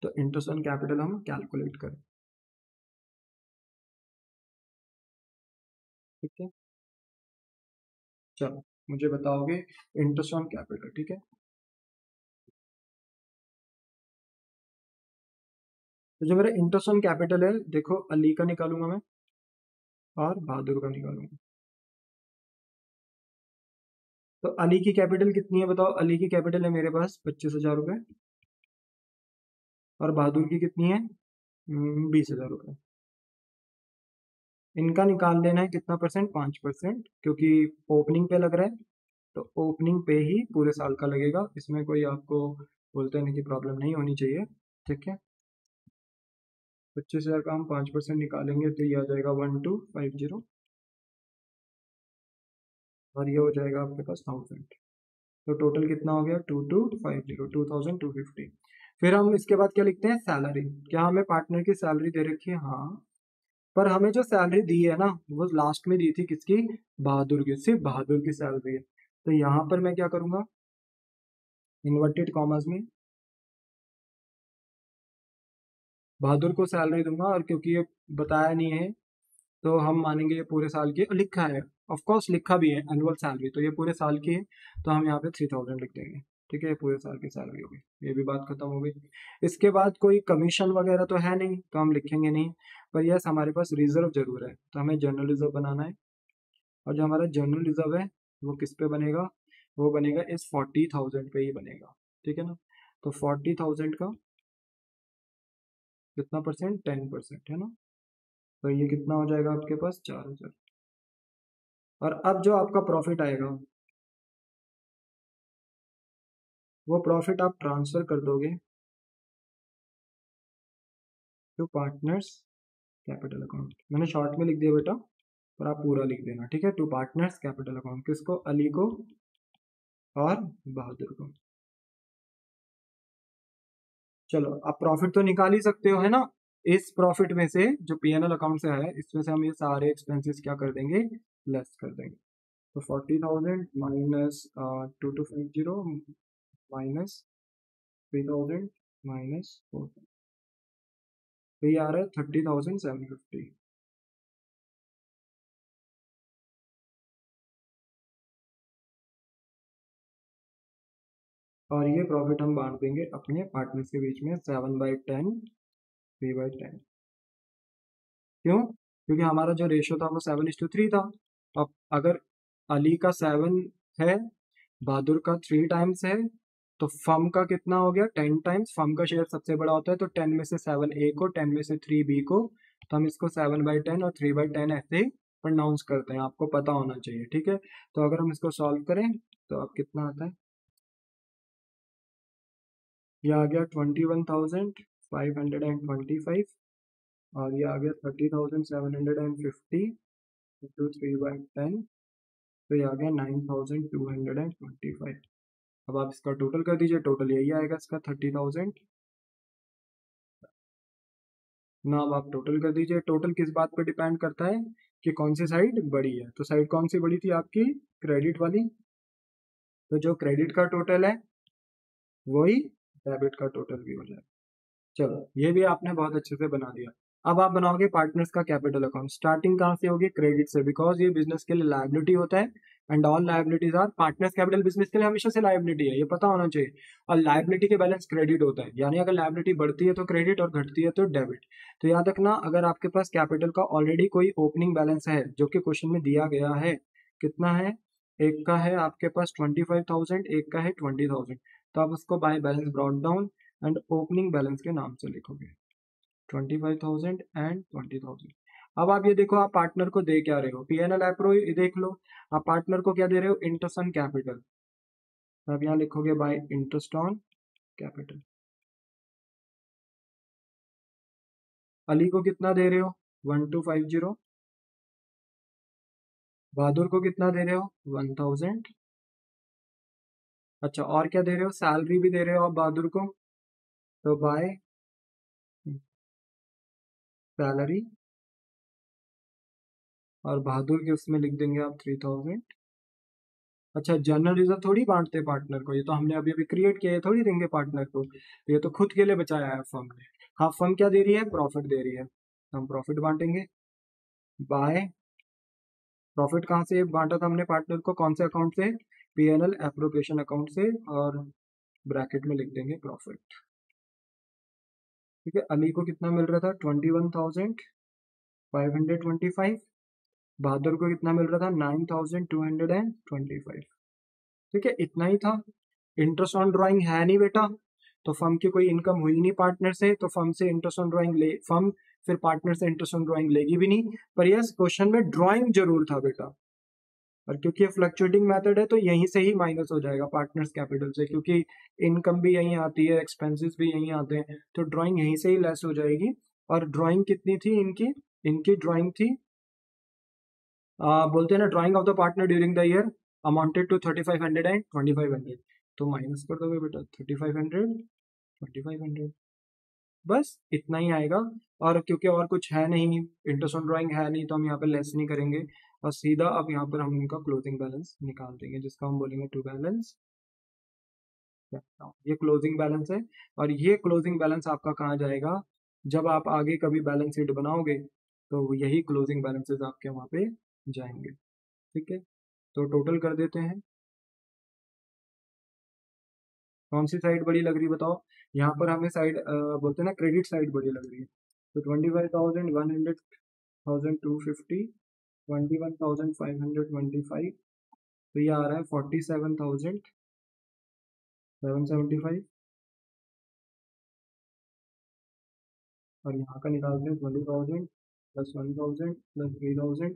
तो इंटरेस्ट ऑन कैपिटल हम कैलकुलेट करें, ठीक है। चलो मुझे बताओगे इंटरेस्ट ऑन कैपिटल, ठीक है। तो जो मेरा इंटरेस्ट ऑन कैपिटल है, देखो अली का निकालूंगा मैं और बहादुर का निकालूंगा। तो अली की कैपिटल कितनी है बताओ? अली की कैपिटल है मेरे पास 25,000 रुपये, और बहादुर की कितनी है? 20,000 रुपये। इनका निकाल लेना है कितना परसेंट? 5%, क्योंकि ओपनिंग पे लग रहा है, तो ओपनिंग पे ही पूरे साल का लगेगा। इसमें कोई आपको बोलते हैं कि प्रॉब्लम नहीं होनी चाहिए, ठीक है। 25,000 का हम 5% निकालेंगे तो ये आ जाएगा 1250, और ये हो जाएगा आपके पास 1000। तो टोटल कितना हो गया? 2250, 2250। फिर हम इसके बाद क्या लिखते हैं? सैलरी। क्या हमें पार्टनर की सैलरी दे रखी है? हाँ। पर हमें जो सैलरी दी है ना वो लास्ट में दी थी किसकी? बहादुर की, सिर्फ बहादुर की सैलरी है। तो यहाँ पर मैं क्या करूंगा? इन्वर्टेड कॉमर्स में बहादुर को सैलरी दूंगा, और क्योंकि ये बताया नहीं है तो हम मानेंगे ये पूरे साल की लिखा है। ऑफ कोर्स लिखा भी है एनुअल सैलरी, तो ये पूरे साल की है, तो हम यहाँ पे 3000 लिख देंगे, ठीक है। ये पूरे साल की सैलरी हो गई, ये भी बात खत्म हो गई। इसके बाद कोई कमीशन वगैरह तो है नहीं तो हम लिखेंगे नहीं, पर यस हमारे पास रिजर्व जरूर है, तो हमें जनरल रिजर्व बनाना है। और जो हमारा जनरल रिजर्व है वो किस पे बनेगा? वो बनेगा इस 40,000 पे ही बनेगा, ठीक है ना। तो 40,000 का कितना परसेंट? 10% है ना। तो ये कितना हो जाएगा आपके पास 4000। और अब जो आपका प्रॉफिट आएगा वो प्रॉफिट आप ट्रांसफर कर दोगे टू पार्टनर्स कैपिटल अकाउंट। मैंने शॉर्ट में लिख दिया बेटा, पर आप पूरा लिख देना, ठीक है। टू पार्टनर्स कैपिटल अकाउंट, किसको? अली को और बहादुर को। चलो अब प्रॉफिट तो निकाल ही सकते हो, है ना। इस प्रॉफिट में से जो पीएनएल अकाउंट से है, इसमें से हम ये सारे एक्सपेंसेस क्या कर देंगे? लेस कर देंगे। तो 40,000 माइनस 2250 माइनस 3,000 माइनस 4, तो ये आ रहा है 30,750। और ये प्रॉफिट हम बांट देंगे अपने पार्टनर्स के बीच में 7/10 3/10। क्यों? क्योंकि हमारा जो रेशियो था वो 7:3 था। अब अगर अली का 7 है, बहादुर का 3 टाइम्स है, तो फम का कितना हो गया? 10 टाइम्स। फम का शेयर सबसे बड़ा होता है, तो 10 में से 7 ए को, 10 में से 3 बी को, तो हम इसको 7/10 और 3/10 ऐसे प्रोनाउंस करते हैं, आपको पता होना चाहिए, ठीक है। तो अगर हम इसको सॉल्व करें तो अब कितना आता है? ये आ गया 21,525, और ये आ गया 30,750 इंटू 3/10, तो ये आ गया 9,225। अब आप इसका टोटल कर दीजिए, टोटल यही आएगा इसका 30,000 ना। अब आप टोटल कर दीजिए। टोटल किस बात पर डिपेंड करता है कि कौन सी साइड बड़ी है। तो साइड कौन सी बड़ी थी आपकी? क्रेडिट वाली। तो जो क्रेडिट का टोटल है वही डेबिट का टोटल भी हो जाएगा। चलो ये भी आपने बहुत अच्छे से बना दिया। अब आप बनाओगे पार्टनर्स का कैपिटल अकाउंट। स्टार्टिंग कहाँ से होगी? क्रेडिट से, बिकॉज ये बिजनेस के लिए लायबिलिटी होता है, and all liabilities are partners capital. Business के लिए हमेशा से लायबिलिटी है, ये पता होना चाहिए। और लायबिलिटी के बैलेंस क्रेडिट होता है, यानी अगर लायबिलिटी बढ़ती है तो क्रेडिट और घटती है तो डेबिट। तो याद रखना, अगर आपके पास कैपिटल का ऑलरेडी कोई ओपनिंग बैलेंस है जो कि क्वेश्चन में दिया गया है, कितना है? एक का है आपके पास 25,000, एक का है 20,000, तो आप उसको by balance brought down and opening balance के नाम से लिखोगे 25,000 एंड 20,000। अब आप ये देखो, आप पार्टनर को दे क्या रहे हो? पीएनएल एप्रो देख लो। आप पार्टनर को क्या दे रहे हो? Interest on capital. अब यहाँ लिखोगे bye interest on capital. Ali को कितना दे रहे हो? 1250। बहादुर को कितना दे रहे हो? 1,000। अच्छा, और क्या दे रहे हो? सैलरी भी दे रहे हो आप बहादुर को, तो बाय सैलरी। और बहादुर के उसमें लिख देंगे आप 3,000। अच्छा, जनरल रिजर्व थोड़ी बांटते पार्टनर को, ये तो हमने अभी अभी क्रिएट किया है, थोड़ी देंगे पार्टनर को, ये तो खुद के लिए बचाया है फर्म ने। हाँ, फर्म क्या दे रही है? प्रॉफिट दे रही है, हम प्रॉफिट बांटेंगे बाय। प्रॉफिट कहाँ से बांटा था हमने पार्टनर को? कौन से अकाउंट से? पीएनएल एप्रोप्रिएशन अकाउंट से, और ब्रैकेट में लिख देंगे प्रॉफिट। ठीक है। अली को कितना मिल रहा था? 21,525। बहादुर को कितना मिल रहा था? 9,225। ठीक है, इतना ही था। इंटरेस्ट ऑन ड्राइंग है नहीं बेटा, तो फर्म की कोई इनकम हुई नहीं पार्टनर से, तो फर्म से इंटरेस्ट ऑन ड्राइंग ले, फर्म फिर पार्टनर से इंटरेस्ट ऑन ड्राइंग लेगी भी नहीं। पर यस, क्वेश्चन में ड्राइंग जरूर था बेटा, और क्योंकि ये फ्लक्चुएटिंग मेथड है तो यहीं से ही माइनस हो जाएगा पार्टनर्स कैपिटल से, क्योंकि इनकम भी यहीं आती है, एक्सपेंसेस भी यहीं आते हैं, तो ड्राइंग यहीं से ही लेस हो जाएगी। और ड्राइंग कितनी थी इनकी? इनकी ड्राइंग थी, बोलते हैं ना, drawing of the partner during the year amounted to 3,500 and 2,500। तो माइनस कर दोगे बेटा 3,500 2,500, बस इतना ही आएगा। और क्योंकि और कुछ है नहीं, इंटरेस्ट ऑन ड्राइंग है नहीं, तो हम यहाँ पे लेस नहीं करेंगे, और सीधा अब यहाँ पर हम इनका क्लोजिंग बैलेंस निकाल देंगे, जिसका हम बोलेंगे टू बैलेंस। ये क्लोजिंग बैलेंस है, और ये क्लोजिंग बैलेंस आपका कहाँ जाएगा? जब आप आगे कभी बैलेंस शीट बनाओगे तो यही क्लोजिंग बैलेंसेस आपके वहाँ पे जाएंगे। ठीक है, तो टोटल कर देते हैं। कौन सी साइड बड़ी लग रही बताओ? यहाँ पर हमें साइड बोलते हैं ना, क्रेडिट साइड बड़ी लग रही है। तो 25,100,250, 21,525, तो ये आ रहा है 47,775। और यहाँ का निकालते हैं 20,000 प्लस 1000 प्लस 3000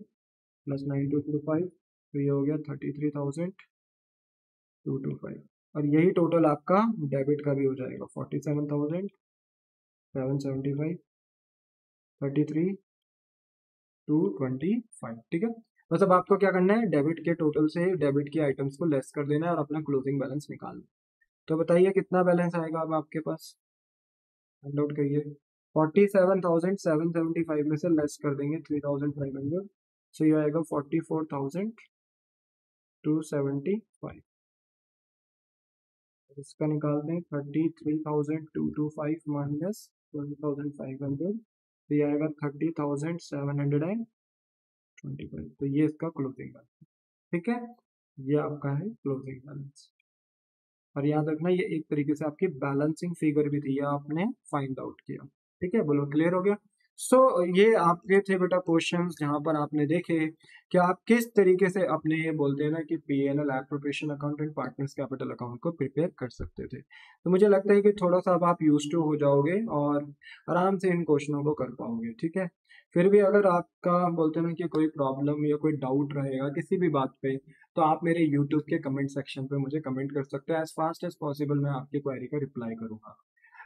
प्लस 9225, तो ये हो गया 33,225। और यही टोटल आपका डेबिट का भी हो जाएगा 47,775 33,225। ठीक है, मतलब आपको क्या करना है, डेबिट के टोटल से डेबिट की आइटम्स को लेस कर देना है और अपना क्लोजिंग बैलेंस निकालना है। तो बताइए कितना बैलेंस आएगा अब आपके पास, नोट करिए। 47,775 में से लेस कर देंगे 3,500, सो ये आएगा 44,275। इसका निकालते हैं 33,225 माइनस 12,500, तो ये आएगा 30,725। तो ये इसका क्लोजिंग बैलेंस। ठीक है, ये आपका है क्लोजिंग बैलेंस। और याद रखना ये एक तरीके से आपकी बैलेंसिंग फिगर भी थी, ये आपने फाइंड आउट किया। ठीक है, बोलो क्लियर हो गया। सो ये आपके थे बेटा क्वेश्चंस जहां पर आपने देखे कि आप किस तरीके से अपने, ये बोलते हैं ना कि PNL appropriation account and partners capital account को प्रिपेयर कर सकते थे। तो मुझे लगता है कि थोड़ा सा अब आप यूज टू हो जाओगे और आराम से इन क्वेश्चनों को कर पाओगे। ठीक है, फिर भी अगर आपका बोलते हैं ना कि कोई प्रॉब्लम या कोई डाउट रहेगा किसी भी बात पे, तो आप मेरे यूट्यूब के कमेंट सेक्शन पे मुझे कमेंट कर सकते हैं। एज फास्ट एज पॉसिबल मैं आपकी क्वेरी का रिप्लाई करूंगा।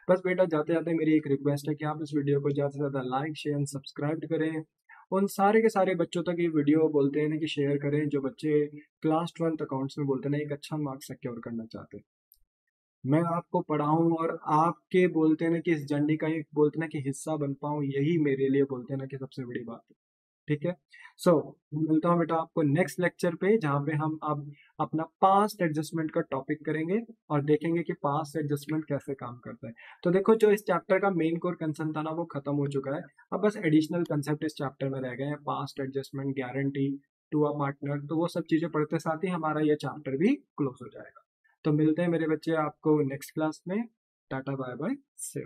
बस बेटा जाते जाते मेरी एक रिक्वेस्ट है कि आप इस वीडियो को ज़्यादा से ज़्यादा लाइक शेयर एंड सब्सक्राइब करें। उन सारे के सारे बच्चों तक ये वीडियो बोलते हैं ना कि शेयर करें, जो बच्चे क्लास 12th अकाउंट्स में बोलते हैं ना एक अच्छा मार्क्स सिक्योर करना चाहते हैं। मैं आपको पढ़ाऊं और आपके बोलते हैं ना कि इस जर्नी का एक बोलते हैं ना कि हिस्सा बन पाऊं, यही मेरे लिए बोलते हैं ना कि सबसे बड़ी बात है। ठीक है, सो मिलता हूँ बेटा आपको नेक्स्ट लेक्चर पे, जहाँ पे हम अब अपना पास्ट एडजस्टमेंट का टॉपिक करेंगे और देखेंगे कि पास्ट एडजस्टमेंट कैसे काम करता है। तो देखो जो इस चैप्टर का मेन कोर कंसेप्ट था ना वो खत्म हो चुका है। अब बस एडिशनल कंसेप्ट इस चैप्टर में रह गए हैं, past adjustment, guarantee to a partner. तो वो सब चीजें पढ़ते साथ ही हमारा ये चैप्टर भी क्लोज हो जाएगा। तो मिलते हैं मेरे बच्चे आपको नेक्स्ट क्लास में। टाटा बाय बाय, से